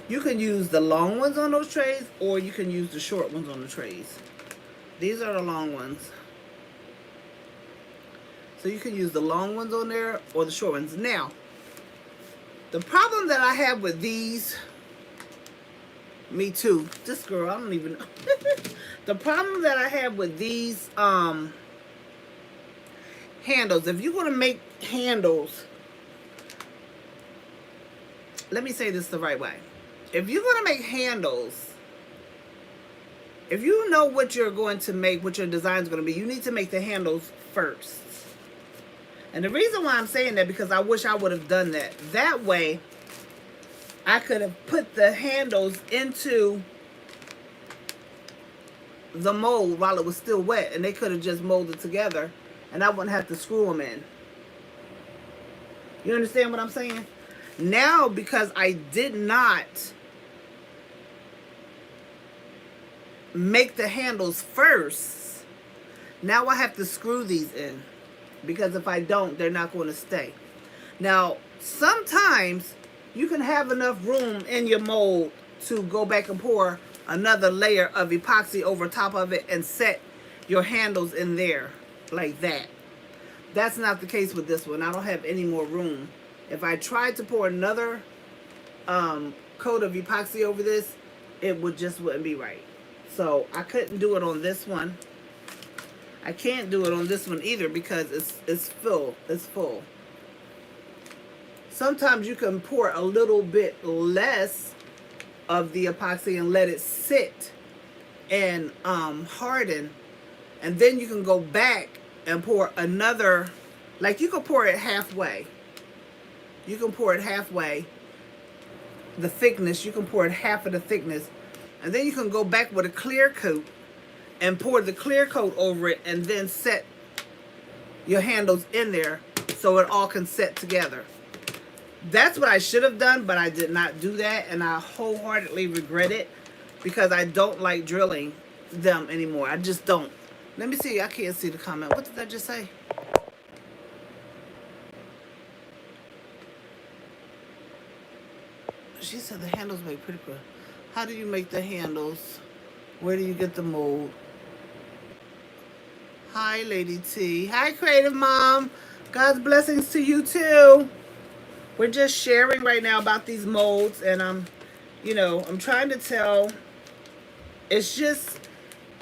use the long ones on those trays, or you can use the short ones on the trays. These are the long ones. So you can use the long ones on there or the short ones. Now, the problem that I have with these, me too, this girl, I don't even know. The problem that I have with these handles, if you're going to make handles, let me say this the right way. If you're going to make handles, if you know what you're going to make, what your design is going to be, you need to make the handles first. And the reason why I'm saying that, because I wish I would have done that. That way, I could have put the handles into the mold while it was still wet, and they could have just molded together, and I wouldn't have to screw them in. You understand what I'm saying? Now, because I did not make the handles first, now I have to screw these in. Because if I don't, they're not going to stay. Now, sometimes you can have enough room in your mold to go back and pour another layer of epoxy over top of it and set your handles in there like that. That's not the case with this one. I don't have any more room. If I tried to pour another coat of epoxy over this, it wouldn't be right. So I couldn't do it on this one. I can't do it on this one either, because it's full. It's full. Sometimes you can pour a little bit less of the epoxy and let it sit and harden, and then you can go back and pour another. Like, you can pour it halfway. You can pour it halfway. The thickness, you can pour it half of the thickness, and then you can go back with a clear coat and pour the clear coat over it, and then set your handles in there so it all can set together. That's what I should have done, but I did not do that, and I wholeheartedly regret it, because I don't like drilling them anymore. I just don't. Let me see. I can't see the comment. What did I just say? She said the handles make pretty good. How do you make the handles? Where do you get the mold? Hi, Lady T. Hi, Creative Mom. God's blessings to you too. We're just sharing right now about these molds, and I'm trying to tell. It's just,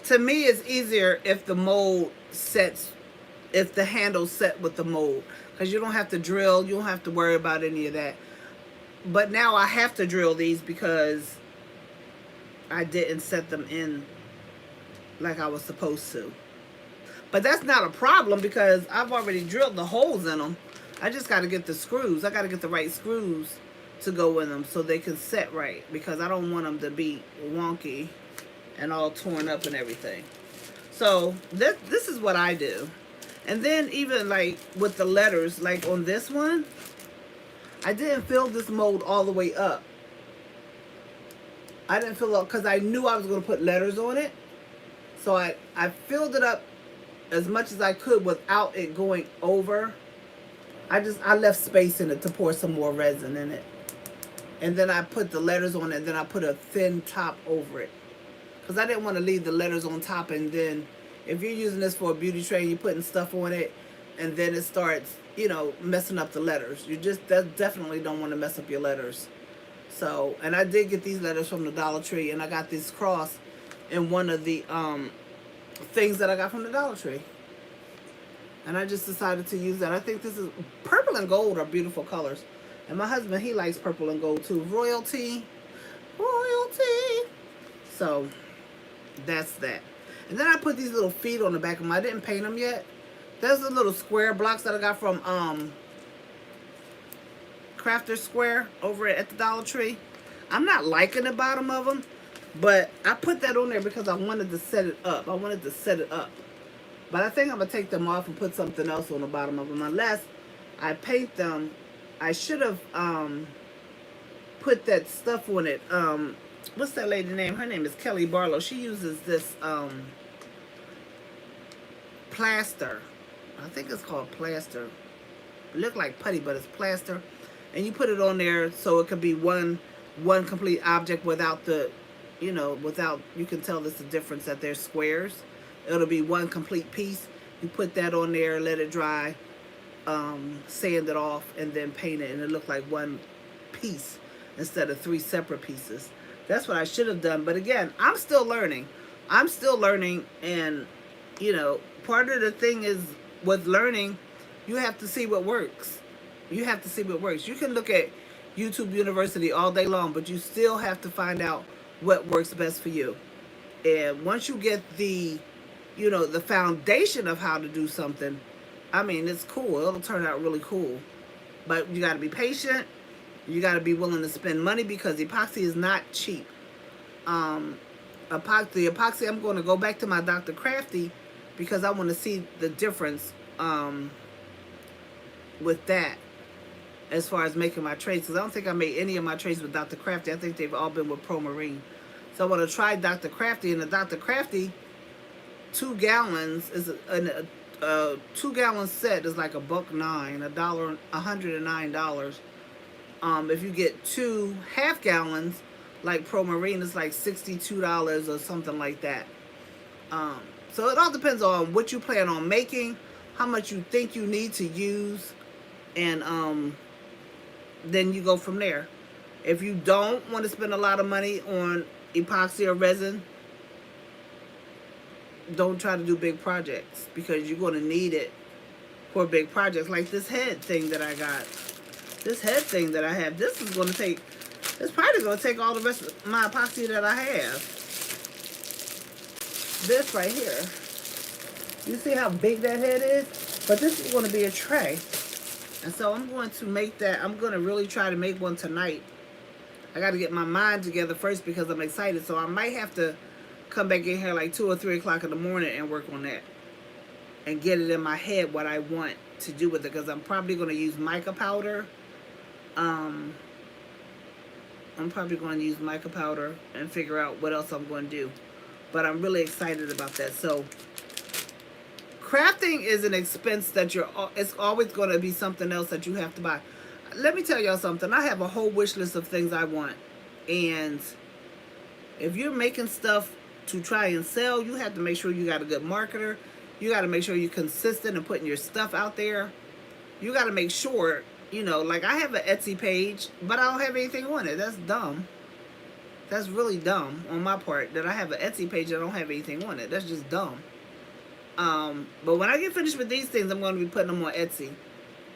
to me, it's easier if the mold sets, if the handle's set with the mold, because you don't have to drill, you don't have to worry about any of that. But now I have to drill these because I didn't set them in like I was supposed to. But that's not a problem because I've already drilled the holes in them. I just got to get the screws. I got to get the right screws to go in them so they can set right, because I don't want them to be wonky and all torn up and everything. So this is what I do. And then even like with the letters, like on this one, I didn't fill this mold all the way up. I didn't fill up because I knew I was going to put letters on it. So I filled it up as much as I could without it going over. I left space in it to pour some more resin in it. And then I put the letters on it, and then I put a thin top over it. Because I didn't want to leave the letters on top, and then if you're using this for a beauty tray, you're putting stuff on it, and then it starts, messing up the letters. You just definitely don't want to mess up your letters. So, and I did get these letters from the Dollar Tree, and I got this cross in one of the things that I got from the Dollar Tree. And I just decided to use that. I think this is, purple and gold are beautiful colors. And my husband, he likes purple and gold too. Royalty. Royalty. So, that's that. And then I put these little feet on the back of them. I didn't paint them yet. There's the little square blocks that I got from Crafter Square over at the Dollar Tree. I'm not liking the bottom of them, but I put that on there because I wanted to set it up. I wanted to set it up. But I think I'm going to take them off and put something else on the bottom of them. Unless I paint them, I should have put that stuff on it. What's that lady's name? Her name is Kelly Barlow. She uses this plaster. I think it's called plaster. It look like putty, but it's plaster. And you put it on there so it could be one complete object without the, without, you can tell there's a difference that they're squares. It'll be one complete piece. You put that on there, let it dry, sand it off, and then paint it, and it look like one piece instead of 3 separate pieces. That's what I should have done. But again, I'm still learning. And, part of the thing is with learning, you have to see what works. You have to see what works. You can look at YouTube University all day long, but you still have to find out what works best for you. And once you get the foundation of how to do something, it's cool. It'll turn out really cool. But you got to be patient. You got to be willing to spend money because epoxy is not cheap. Epoxy, I'm going to go back to my Dr. Crafty because I want to see the difference with that as far as making my trays. Because I don't think I made any of my trays with Dr. Crafty. I think they've all been with Pro Marine. So I want to try Dr. Crafty. And the Dr. Crafty 2 gallons is a 2-gallon set is like $1.09, $109. If you get 2 half gallons, like Pro Marine, it's like $62 or something like that. So it all depends on what you plan on making, how much you think you need to use, and then you go from there. If you don't want to spend a lot of money on epoxy or resin, don't try to do big projects because you're going to need it for big projects. Like this head thing that I got. This head thing that I have. This is going to take, it's probably going to take all the rest of my epoxy that I have. This right here. You see how big that head is? But this is going to be a tray. And so I'm going to make that. I'm going to really try to make one tonight. I got to get my mind together first because I'm excited. So I might have to come back in here like 2 or 3 o'clock in the morning and work on that. And get it in my head what I want to do with it. Because I'm probably going to use mica powder. I'm probably going to use mica powder and figure out what else I'm going to do. But I'm really excited about that. So crafting is an expense that it's always going to be something else that you have to buy. let me tell y'all something. I have a whole wish list of things I want. And if you're making stuff to try and sell, you have to make sure you got a good marketer. You got to make sure you're consistent and putting your stuff out there. You got to make sure, like I have an Etsy page, but I don't have anything on it. That's dumb. That's really dumb on my part that I have an Etsy page and I don't have anything on it. That's just dumb. But when I get finished with these things, I'm going to be putting them on Etsy.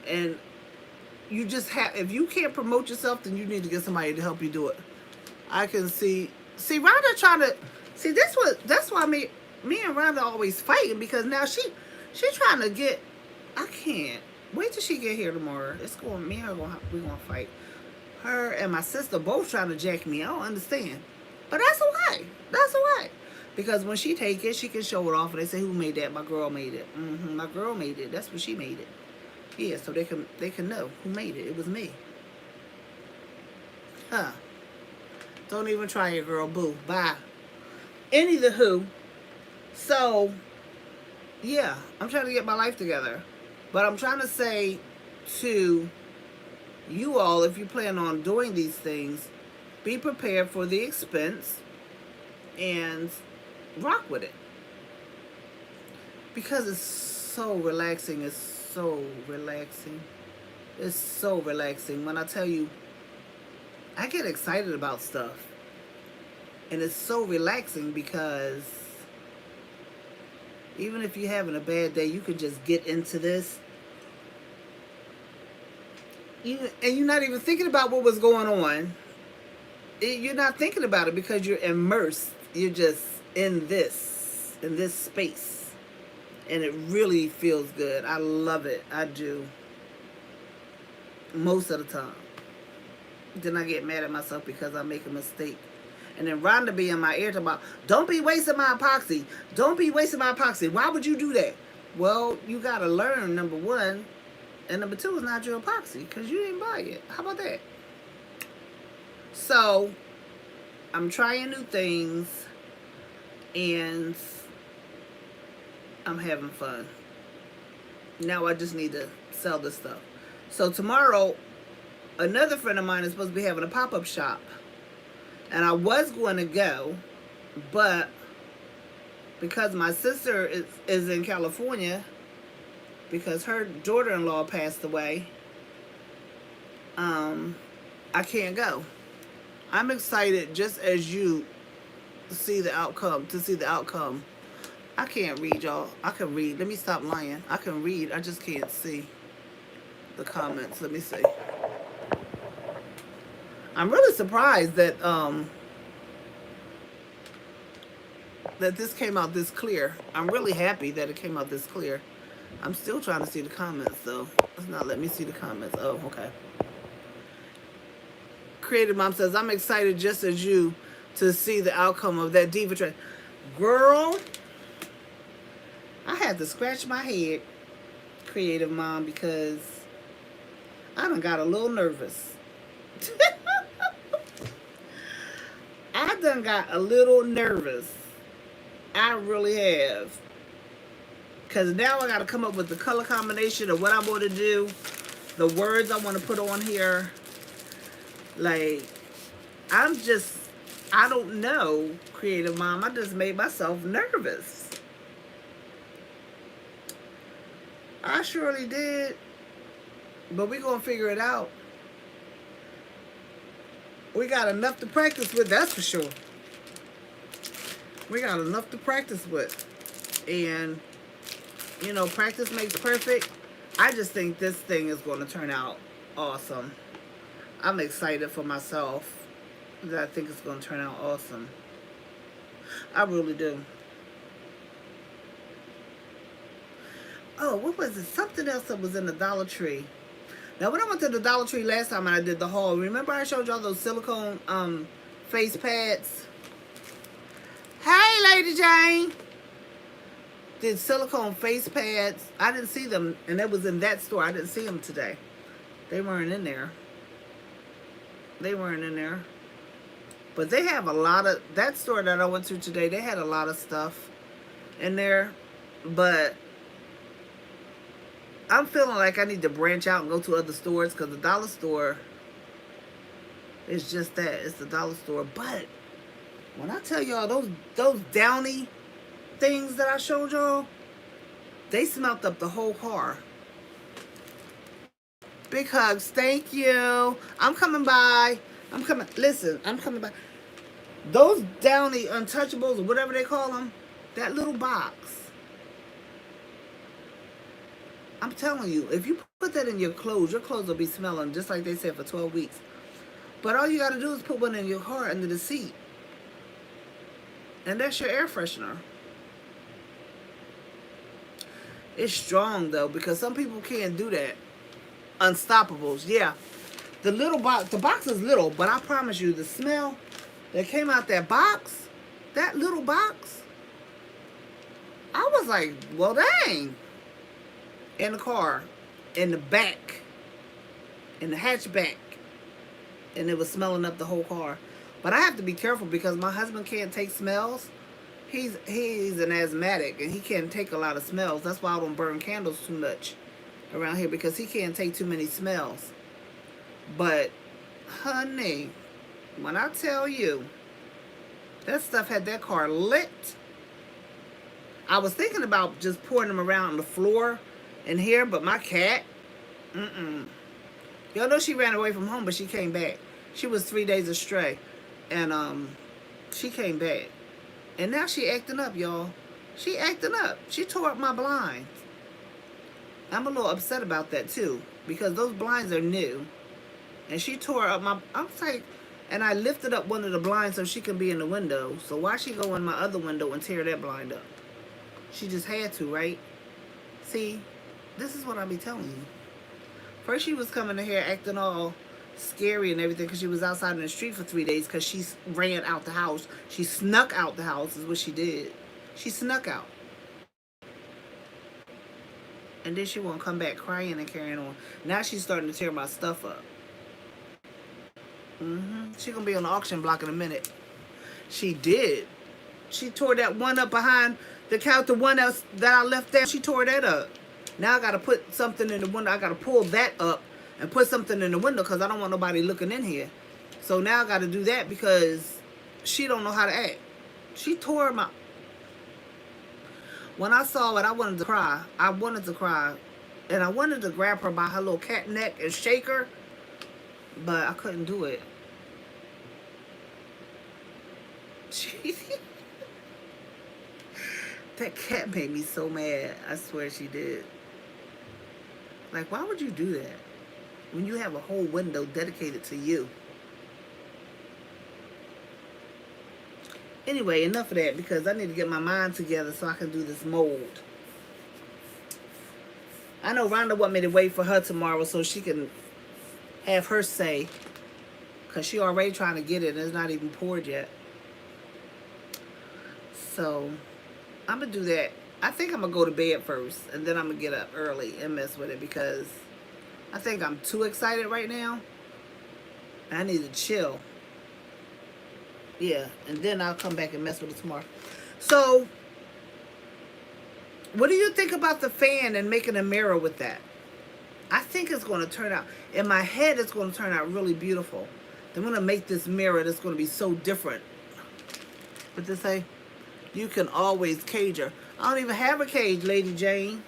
And you just have, if you can't promote yourself, then you need to get somebody to help you do it. I can see Rhonda trying to, that's why me and Rhonda always fighting, because now she trying to get, I can't. Wait till she get here tomorrow. It's going, me and her, we're going to fight. Her and my sister both trying to jack me. I don't understand. But that's okay. That's okay. Because when she take it, she can show it off and they say, who made that? My girl made it. My girl made it. That's what she made it. Yeah, so they can know who made it. It was me. Huh. Don't even try it, girl. Boo. Bye. Any the who. So, yeah, I'm trying to get my life together. But I'm trying to say to you all, if you plan on doing these things, be prepared for the expense and rock with it. Because it's so relaxing. It's so relaxing. It's so relaxing. When I tell you, I get excited about stuff. And it's so relaxing because even if you're having a bad day, you can just get into this. And you're not even thinking about what was going on. You're not thinking about it because you're immersed. You're just in this space. And it really feels good. I love it. I do. Most of the time. Then I get mad at myself because I make a mistake. And then Rhonda be in my ear talking about, don't be wasting my epoxy. Don't be wasting my epoxy. Why would you do that? Well, you got to learn, number one. And number two is not your epoxy because you didn't buy it. How about that? So, I'm trying new things. And I'm having fun. Now I just need to sell this stuff. So tomorrow, another friend of mine is supposed to be having a pop-up shop. And I was going to go, but because my sister is in California, because her daughter-in-law passed away, I can't go. I'm excited just as you to see the outcome. I can't read, y'all. I can read. Let me stop lying. I can read. I just can't see the comments. Let me see. I'm really surprised that that this came out this clear. I'm really happy that it came out this clear. I'm still trying to see the comments, though. It's not letting me see the comments. Oh, okay. Creative Mom says, I'm excited just as you to see the outcome of that diva trend. Girl, I had to scratch my head, Creative Mom, because I done got a little nervous. I done got a little nervous. I really have. Because now I got to come up with the color combination of what I want to do, the words I want to put on here. Like, I don't know, Creative Mom. I just made myself nervous. I surely did. But we're going to figure it out. We got enough to practice with, that's for sure. We got enough to practice with. And, you know, practice makes perfect. I just think this thing is going to turn out awesome. I'm excited for myself. I think it's going to turn out awesome. I really do. Oh, what was it? Something else that was in the Dollar Tree. Now, when I went to the Dollar Tree last time and I did the haul, remember I showed y'all those silicone face pads? Hey, Lady Jane! Did silicone face pads. I didn't see them, and it was in that store. I didn't see them today. They weren't in there. They weren't in there. But they have a lot of, that store that I went to today, they had a lot of stuff in there. But I'm feeling like I need to branch out and go to other stores because the dollar store is just that. It's the dollar store. But when I tell y'all those Downy things that I showed y'all, they smelt up the whole car. Big hugs. Thank you. I'm coming by. I'm coming. Listen, I'm coming by. Those Downy Untouchables or whatever they call them, that little box. I'm telling you, if you put that in your clothes will be smelling just like they said for 12 weeks. But all you got to do is put one in your car under the seat. And that's your air freshener. It's strong though because some people can't do that. Unstoppables, yeah. The box is little, but I promise you, the smell that came out that box, that little box, I was like, well, dang. In the car, in the back, in the hatchback, and it was smelling up the whole car. But I have to be careful because my husband can't take smells. He's an asthmatic and he can't take a lot of smells. That's why I don't burn candles too much around here because he can't take too many smells. But honey, when I tell you that stuff had that car lit, I was thinking about just pouring them around on the floor in here, but my cat, y'all know she ran away from home, but she came back. She was 3 days astray, and she came back. And now she acting up, y'all. She acting up. She tore up my blinds. I'm a little upset about that, too, because those blinds are new. And she tore up my... I was like... And I lifted up one of the blinds so she can be in the window. So why she go in my other window and tear that blind up? She just had to, right? See? This is what I be telling you. First she was coming in here acting all scary and everything because she was outside in the street for 3 days because she ran out the house. She snuck out the house is what she did. She snuck out. And then she won't come back crying and carrying on. Now she's starting to tear my stuff up. She gonna be on the auction block in a minute. She did. She tore that one up behind the couch, the one else that I left there. She tore that up. Now I gotta put something in the window. I gotta pull that up and put something in the window because I don't want nobody looking in here. So now I gotta do that because she don't know how to act. She tore my... When I saw it, I wanted to cry. I wanted to cry. And I wanted to grab her by her little cat neck and shake her. But I couldn't do it. That cat made me so mad. I swear she did. Like, why would you do that? When you have a whole window dedicated to you. Anyway, enough of that because I need to get my mind together so I can do this mold. I know Rhonda want me to wait for her tomorrow so she can have her say. Because she already trying to get it and it's not even poured yet. So, I'm going to do that. I think I'm going to go to bed first. And then I'm going to get up early and mess with it because I think I'm too excited right now. I need to chill. Yeah, and then I'll come back and mess with it tomorrow. So, what do you think about the fan and making a mirror with that? I think it's going to turn out, in my head, it's going to turn out really beautiful. I'm going to make this mirror that's going to be so different. What they say? You can always cage her. I don't even have a cage, Lady Jane.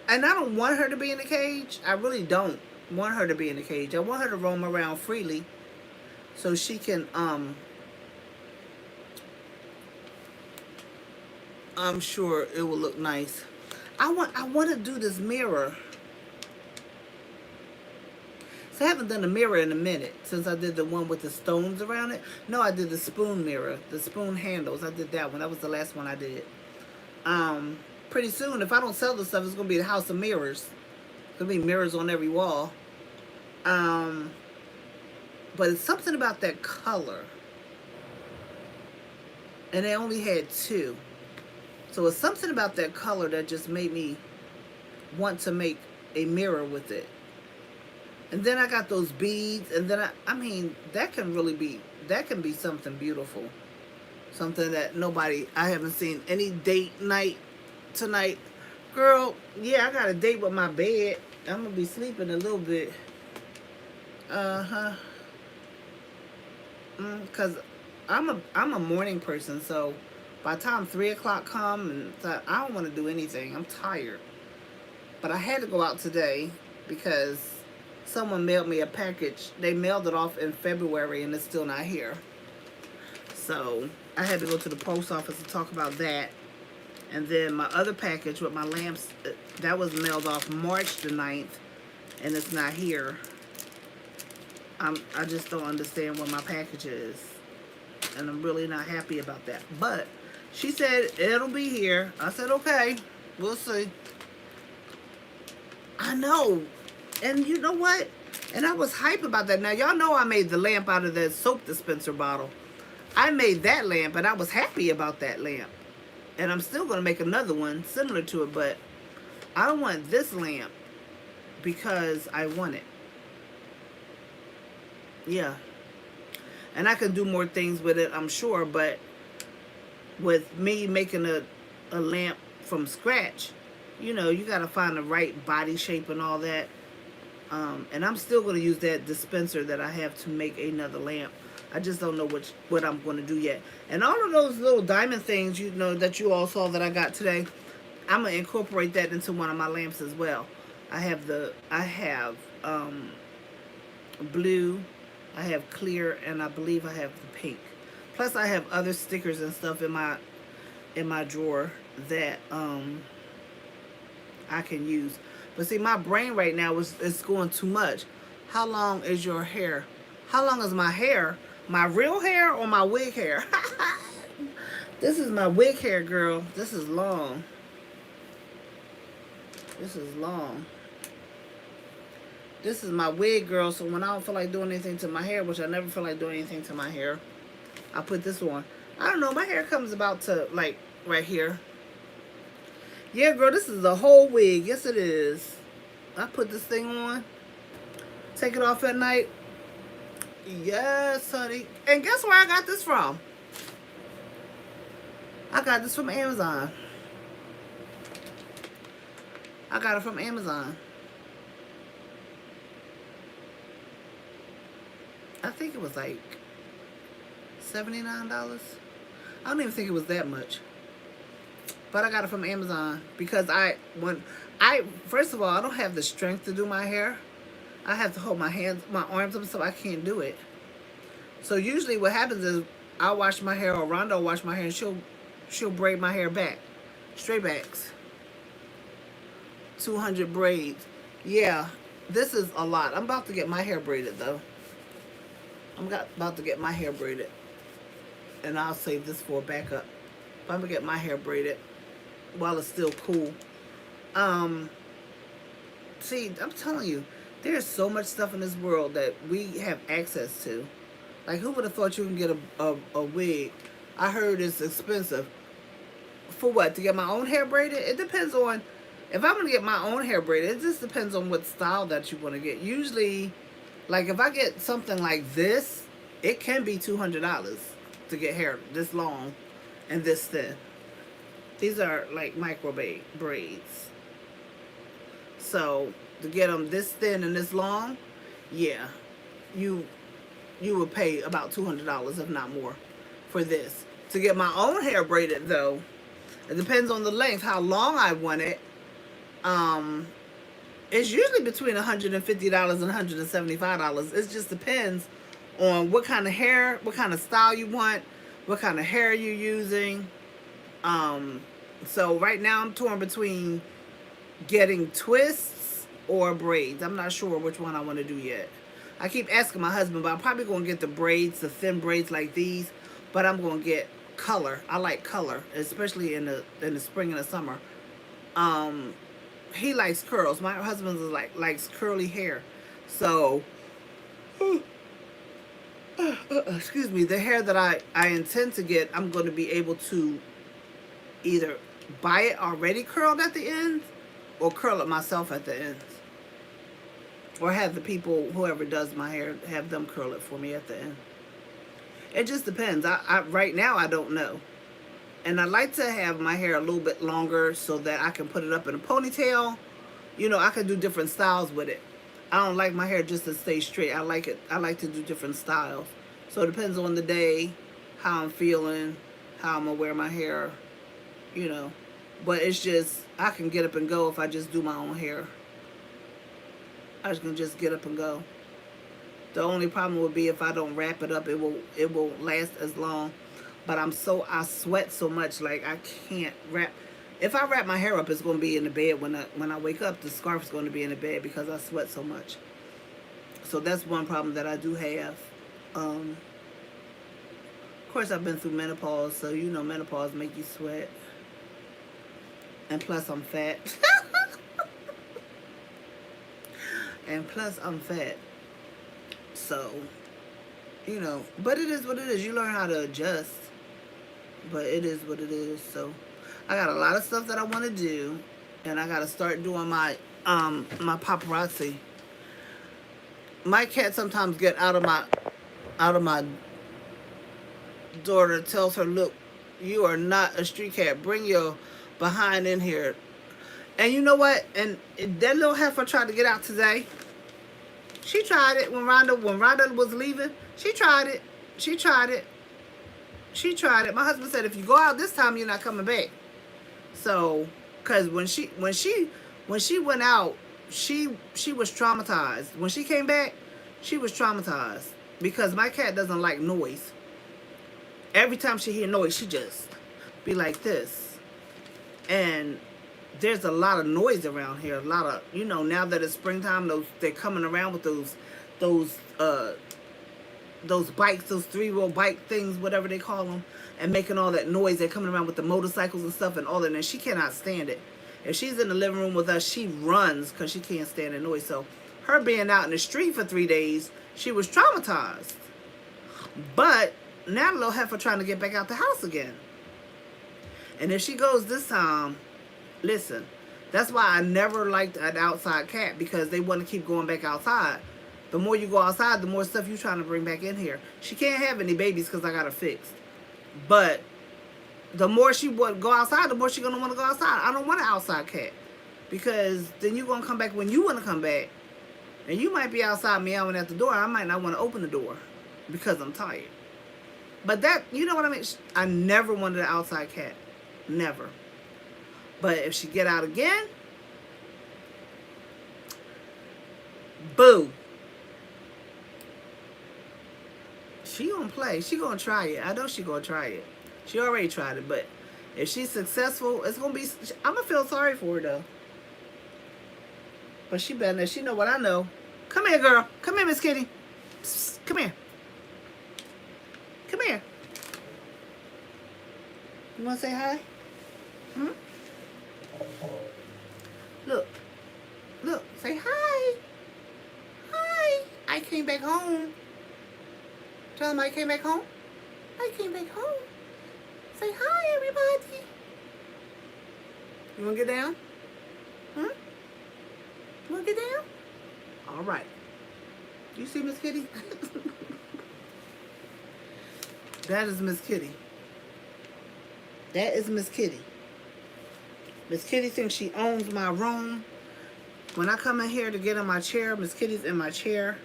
And I don't want her to be in a cage. I really don't want her to be in a cage. I want her to roam around freely. So she can, I'm sure it will look nice. I want to do this mirror. So I haven't done a mirror in a minute since I did the one with the stones around it. No, I did the spoon mirror, the spoon handles. I did that one. That was the last one I did. Pretty soon, if I don't sell this stuff, it's going to be the house of mirrors. It's going to be mirrors on every wall. But it's something about that color. And they only had 2. So it's something about that color that just made me want to make a mirror with it. And then I got those beads. And then I mean, that can be something beautiful. Something that I haven't seen any date night tonight. Girl, yeah, I got a date with my bed. I'm gonna be sleeping a little bit. Uh-huh. Cause I'm a morning person, so by the time 3 o'clock come, and I don't want to do anything. I'm tired. But I had to go out today because someone mailed me a package. They mailed it off in February and it's still not here. So I had to go to the post office to talk about that. And then my other package with my lamps, that was mailed off March the 9th and it's not here. I just don't understand where my package is. And I'm really not happy about that. But she said it'll be here. I said, okay, we'll see. I know. And you know what? And I was hype about that. Now, y'all know I made the lamp out of that soap dispenser bottle. I made that lamp, and I was happy about that lamp. And I'm still going to make another one similar to it, but I don't want this lamp because I want it. Yeah. And I can do more things with it, I'm sure, but with me making a lamp from scratch, you know, you got to find the right body shape and all that. And I'm still going to use that dispenser that I have to make another lamp. I just don't know what I'm going to do yet. And all of those little diamond things, you know, that you all saw that I got today, I'm going to incorporate that into one of my lamps as well. I have blue, I have clear, and I believe I have the pink. Plus I have other stickers and stuff in my drawer that I can use. But see, my brain right now is going too much. How long is your hair? How long is my hair? My real hair or my wig hair? This is my wig hair, girl. This is long. This is long. This is my wig, girl. So when I don't feel like doing anything to my hair, which I never feel like doing anything to my hair, I put this on. I don't know. My hair comes about to, like, right here. Yeah, girl, this is a whole wig. Yes, it is. I put this thing on. Take it off at night. Yes, honey. And guess where I got this from? I got this from Amazon. I got it from Amazon. I think it was like $79. I don't even think it was that much. But I got it from Amazon because first of all, I don't have the strength to do my hair. I have to hold my hands, my arms up, so I can't do it. So usually what happens is I'll wash my hair, or Rhonda will wash my hair, and she'll braid my hair back. Straight backs. 200 braids. Yeah, this is a lot. I'm about to get my hair braided, though. About to get my hair braided. And I'll save this for a backup. But I'm going to get my hair braided while it's still cool. See, I'm telling you, there's so much stuff in this world that we have access to. Like, who would have thought you can get a wig? I heard it's expensive. For what? To get my own hair braided? It depends on, if I'm going to get my own hair braided, it just depends on what style that you want to get. Usually, like, if I get something like this, it can be $200 to get hair this long and this thin. These are like micro braids. So to get them this thin and this long, yeah, you would pay about $200, if not more, for this. To get my own hair braided, though, it depends on the length, how long I want it. It's usually between $150 and $175. It just depends on what kind of hair, what kind of style you want, what kind of hair you're using. So right now I'm torn between getting twists or braids. I'm not sure which one I want to do yet. I keep asking my husband, but I'm probably going to get the braids, the thin braids like these, but I'm going to get color. I like color, especially in the spring and the summer. He likes curls. My husband likes curly hair. So excuse me, the hair that I intend to get, I'm going to be able to either buy it already curled at the ends or curl it myself at the ends. Or have the people, whoever does my hair, have them curl it for me at the end. It just depends. I right now, I don't know. And I like to have my hair a little bit longer so that I can put it up in a ponytail. You know, I can do different styles with it. I don't like my hair just to stay straight. I like it. I like to do different styles. So it depends on the day, how I'm feeling, how I'm gonna wear my hair, you know. But it's just I can get up and go if I just do my own hair. I can just get up and go. The only problem would be if I don't wrap it up, it will last as long. But I sweat so much, like I can't wrap. If I wrap my hair up, it's gonna be in the bed when I wake up. The scarf's gonna be in the bed because I sweat so much. So that's one problem that I do have. Of course, I've been through menopause, so you know menopause make you sweat, and plus I'm fat. And plus I'm fat. So, you know, but it is what it is. You learn how to adjust. But it is what it is. So, I got a lot of stuff that I want to do, and I got to start doing my paparazzi. My cat sometimes get out of my daughter, tells her, "Look, you are not a street cat. Bring your behind in here." And you know what? And that little heifer tried to get out today. She tried it when Rhonda was leaving. She tried it. She tried it. She tried it. My husband said, "If you go out this time, you're not coming back." So, cause when she went out, she was traumatized. When she came back, she was traumatized because my cat doesn't like noise. Every time she hear noise, she just be like this. And there's a lot of noise around here. A lot of, now that it's springtime, they're coming around with those uh those bikes, those 3-wheel bike things, whatever they call them, and making all that noise. They're coming around with the motorcycles and stuff and all that, and she cannot stand it. If she's in the living room with us, she runs because she can't stand the noise. So her being out in the street for 3 days, she was traumatized. But now the little heifer trying to get back out the house again. And if she goes this time, listen, that's why I never liked an outside cat, because they want to keep going back outside. The more you go outside, the more stuff you're trying to bring back in here. She can't have any babies because I got her fixed. But the more she would go outside, the more she's going to want to go outside. I don't want an outside cat, because then you're going to come back when you want to come back. And you might be outside meowing at the door. I might not want to open the door because I'm tired. But that, you know what I mean? I never wanted an outside cat. Never. But if she get out again, boo. She gonna play. She gonna try it. I know she gonna try it. She already tried it, but if she's successful, it's gonna be. I'm gonna feel sorry for her though. But she better. She know what I know. Come here, girl. Come here, Miss Kitty. Psst, come here. Come here. You wanna say hi? Hmm? Look. Look. Say hi. Hi. I came back home. Tell them I came back home. I came back home. Say hi, everybody. You want to get down? Hmm? You want to get down? All right. You see Miss Kitty? That is Miss Kitty. That is Miss Kitty. Miss Kitty thinks she owns my room. When I come in here to get in my chair, Miss Kitty's in my chair.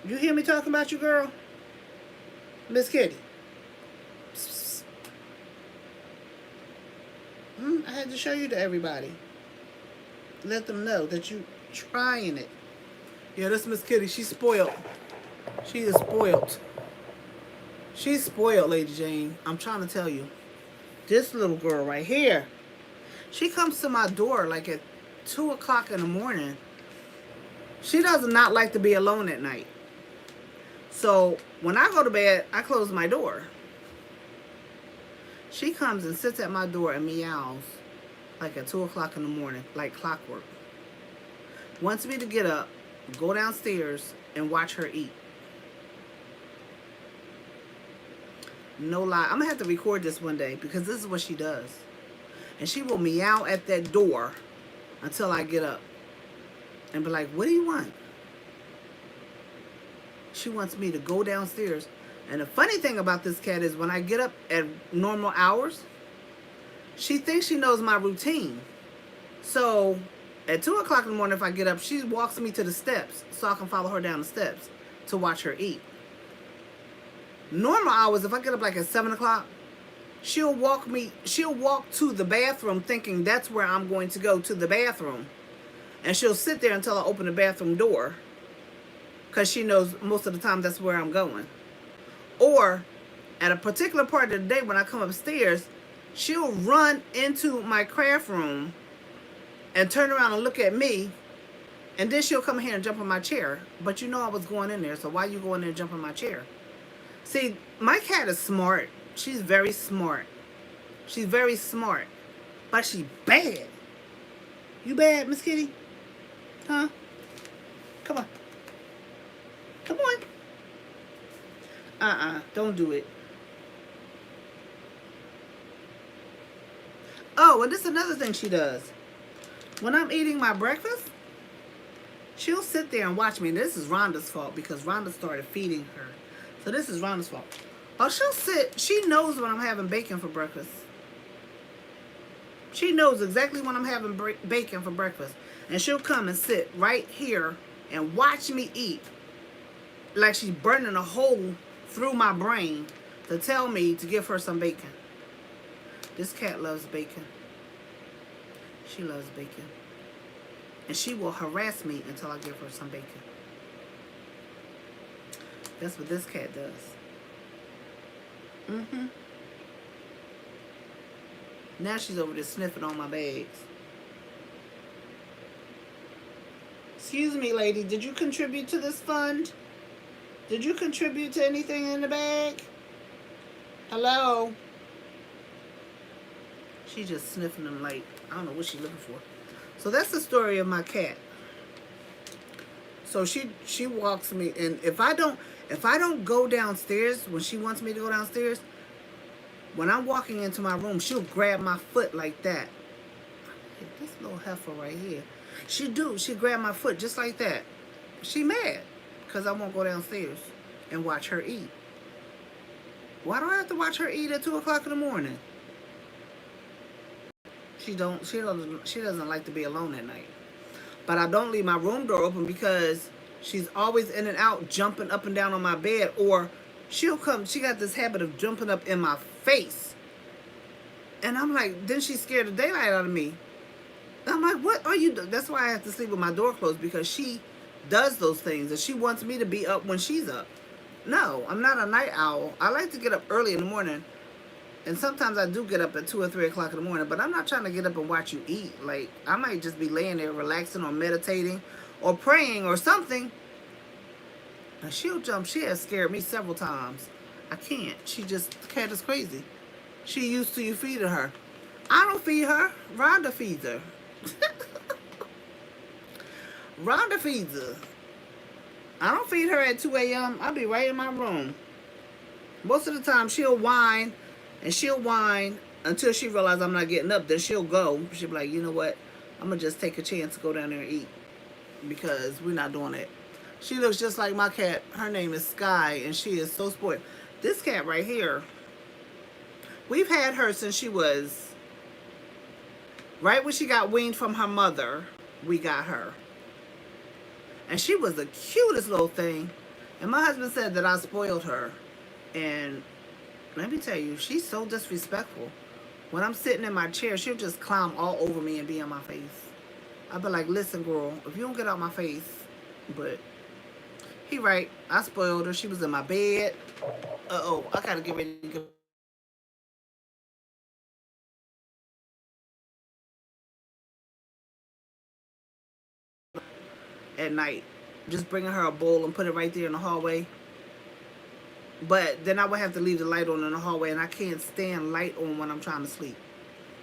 You hear me talking about you, girl? Miss Kitty. Psst, psst. I had to show you to everybody. Let them know that you trying it. Yeah, this Miss Kitty. She's spoiled. She is spoiled. She's spoiled, Lady Jane. I'm trying to tell you. This little girl right here. She comes to my door like at 2 o'clock in the morning. She does not like to be alone at night. So when I go to bed, I close my door. She comes and sits at my door and meows like at 2 o'clock in the morning, like clockwork. Wants me to get up, go downstairs, and watch her eat. No lie. I'm going to have to record this one day, because this is what she does. And she will meow at that door until I get up and be like, "What do you want?" She wants me to go downstairs And the funny thing about this cat is when I get up at normal hours, she thinks she knows my routine. So at 2 o'clock in the morning, if I get up, she walks me to the steps so I can follow her down the steps to watch her eat. Normal hours, if I get up like at 7 o'clock, she'll walk to the bathroom thinking that's where I'm going to go, to the bathroom. And she'll sit there until I open the bathroom door because she knows most of the time that's where I'm going. Or at a particular part of the day when I come upstairs, she'll run into my craft room and turn around and look at me, and then she'll come here and jump in my chair. But you know I was going in there, so why you go in there and jump in my chair? See, my cat is smart. She's very smart. She's very smart. But she bad. You bad, Miss Kitty? Huh? Come on. Come on. Don't do it. Oh, and this is another thing she does. When I'm eating my breakfast, she'll sit there and watch me. And this is Rhonda's fault because Rhonda started feeding her. So this is Rhonda's fault. Oh, she'll sit. She knows when I'm having bacon for breakfast. She knows exactly when I'm having bacon for breakfast. And she'll come and sit right here and watch me eat. Like she's burning a hole through my brain to tell me to give her some bacon. This cat loves bacon. She loves bacon. And she will harass me until I give her some bacon. That's what this cat does. Now she's over there sniffing on my bags. Excuse me, lady. Did you contribute to this fund? Did you contribute to anything in the bag? Hello? She's just sniffing them like, I don't know what she's looking for. So that's the story of my cat. So she walks me, and if I don't go downstairs when she wants me to go downstairs, when I'm walking into my room, she'll grab my foot like that. This little heifer right here. She grab my foot just like that. She mad because I won't go downstairs and watch her eat. Why do I have to watch her eat at 2 o'clock in the morning? She doesn't like to be alone at night. But I don't leave my room door open because she's always in and out, jumping up and down on my bed, or she'll come. She got this habit of jumping up in my face. And I'm like, then she scared the daylight out of me. And I'm like, what are you doing? That's why I have to sleep with my door closed, because she does those things and she wants me to be up when she's up. No, I'm not a night owl. I like to get up early in the morning. And sometimes I do get up at 2 or 3 o'clock in the morning, but I'm not trying to get up and watch you eat. Like, I might just be laying there relaxing or meditating or praying or something. And she'll jump. She has scared me several times. I can't. The cat is crazy. She used to you feeding her. I don't feed her. Rhonda feeds her. Rhonda feeds her. I don't feed her at 2 a.m. I'll be right in my room. Most of the time, she'll whine. And she'll whine until she realizes I'm not getting up. Then she'll go. She'll be like, you know what? I'm going to just take a chance to go down there and eat. Because we're not doing it. She looks just like my cat. Her name is Sky. And she is so spoiled. This cat right here. We've had her since she was... Right when she got weaned from her mother. We got her. And she was the cutest little thing. And my husband said that I spoiled her. And... let me tell you, she's so disrespectful. When I'm sitting in my chair, she'll just climb all over me and be on my face. I'll be like, listen, girl, if you don't get out my face. But he right. I spoiled her. She was in my bed. Uh-oh, I got to get ready to go. At night. Just bringing her a bowl and put it right there in the hallway. But then I would have to leave the light on in the hallway, and I can't stand light on when I'm trying to sleep.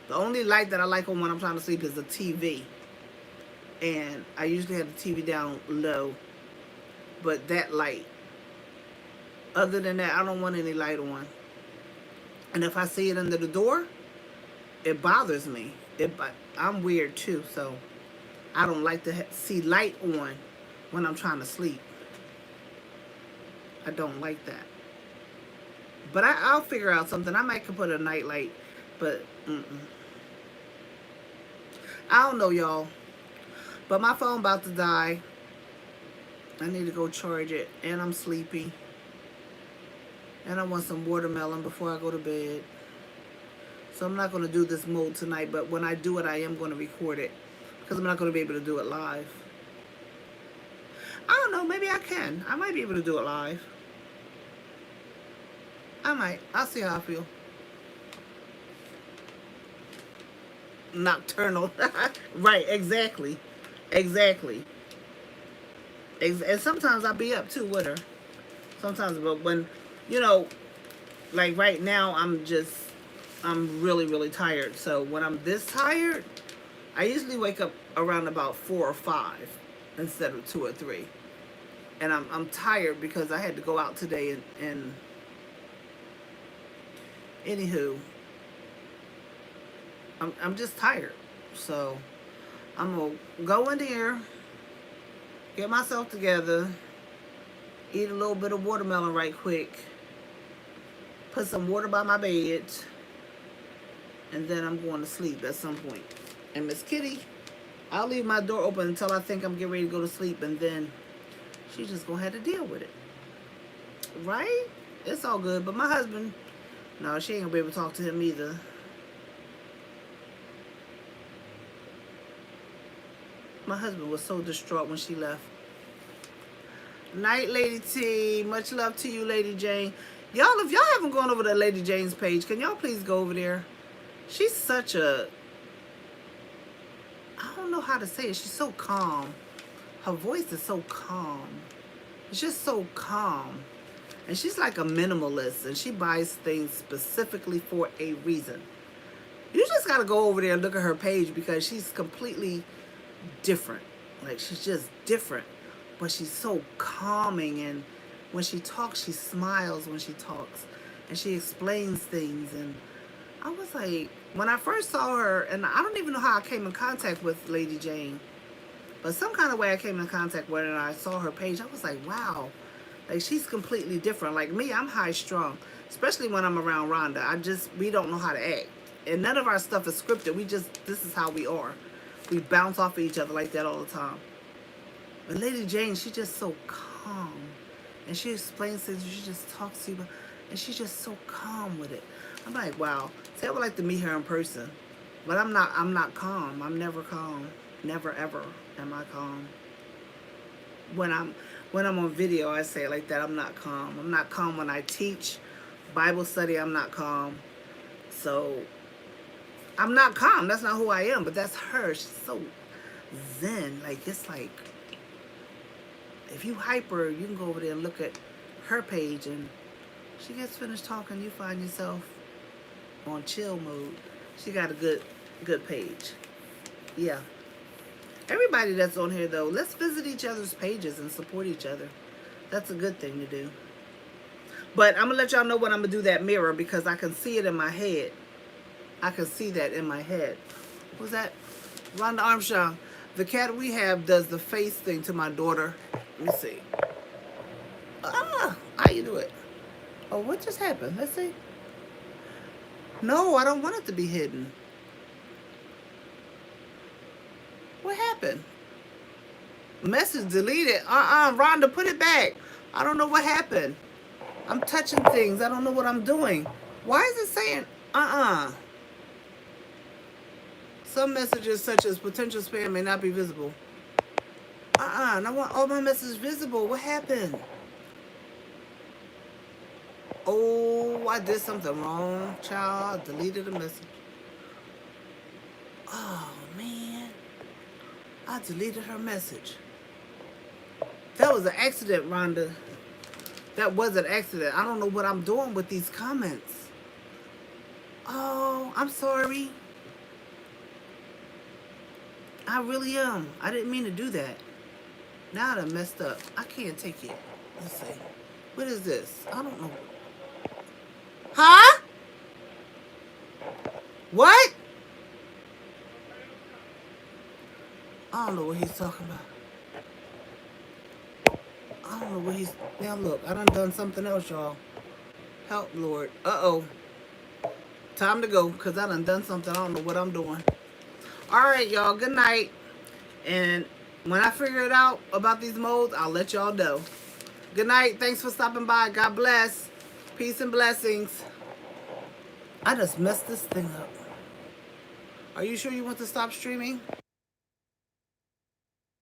The only light that I like on when I'm trying to sleep is the TV. And I usually have the TV down low. But that light. Other than that, I don't want any light on. And if I see it under the door, it bothers me. I'm weird too, so I don't like to see light on when I'm trying to sleep. I don't like that. But I'll figure out something. I might could put a night light, but I don't know, y'all. But my phone about to die. I need to go charge it, and I'm sleepy, and I want some watermelon before I go to bed. So I'm not going to do this mode tonight, but when I do it, I am going to record it because I'm not going to be able to do it live. I don't know. Maybe I can. I might be able to do it live. I might. I'll see how I feel. Nocturnal. Right. Exactly. Exactly. And sometimes I'll be up too with her. Sometimes, but when, you know, like right now, I'm really, really tired. So when I'm this tired, I usually wake up around about 4 or 5 instead of 2 or 3. And I'm tired because I had to go out today and anywho, I'm just tired. So I'm gonna go in here, get myself together, eat a little bit of watermelon right quick, put some water by my bed, and then I'm going to sleep at some point. And Miss Kitty, I'll leave my door open until I think I'm getting ready to go to sleep, and then she's just gonna have to deal with it. Right? It's all good. But my husband, no, she ain't gonna be able to talk to him either. My husband was so distraught when she left. Night, Lady T. Much love to you, Lady Jane. Y'all, if y'all haven't gone over to Lady Jane's page, can y'all please go over there? She's such a, I don't know how to say it. She's so calm. Her voice is so calm. It's just so calm. And she's like a minimalist, and she buys things specifically for a reason. You just got to go over there and look at her page because she's completely different. Like, she's just different. But she's so calming, and when she talks, she smiles when she talks. And she explains things. And I was like, when I first saw her, and I don't even know how I came in contact with Lady Jane, but some kind of way I came in contact with her and I saw her page, I was like, wow. Like, she's completely different. Like me, I'm high strung, especially when I'm around Rhonda. We don't know how to act. And none of our stuff is scripted. This is how we are. We bounce off of each other like that all the time. But Lady Jane, she's just so calm. And she explains things, she just talks to you, and she's just so calm with it. I'm like, wow. See, I would like to meet her in person. But I'm not calm. I'm never calm. Never ever am I calm. When I'm on video, I say it like that. I'm not calm. I'm not calm when I teach Bible study. I'm not calm. So I'm not calm. That's not who I am. But that's her. She's so zen. Like, it's like, if you hyper, you can go over there and look at her page, and she gets finished talking, you find yourself on chill mode. She got a good page. Yeah. Everybody that's on here, though, let's visit each other's pages and support each other. That's a good thing to do. But I'm going to let y'all know when I'm going to do that mirror because I can see it in my head. I can see that in my head. What's that? Rhonda Armstrong. The cat we have does the face thing to my daughter. Let me see. How you do it? Oh, what just happened? Let's see. No, I don't want it to be hidden. What happened? Message deleted. Rhonda, put it back. I don't know what happened. I'm touching things. I don't know what I'm doing. Why is it saying, Some messages such as potential spam may not be visible. And I want all my messages visible. What happened? Oh, I did something wrong, child. I deleted a message. Oh, man. I deleted her message. That was an accident, Rhonda. That was an accident. I don't know what I'm doing with these comments. Oh, I'm sorry. I really am. I didn't mean to do that. Now I done messed up. I can't take it. Let's see. What is this? I don't know. Huh? What? I don't know what he's talking about. I don't know what he's... Now look, I done something else, y'all. Help, Lord. Uh-oh. Time to go, because I done something. I don't know what I'm doing. All right, y'all. Good night. And when I figure it out about these modes, I'll let y'all know. Good night. Thanks for stopping by. God bless. Peace and blessings. I just messed this thing up. Are you sure you want to stop streaming?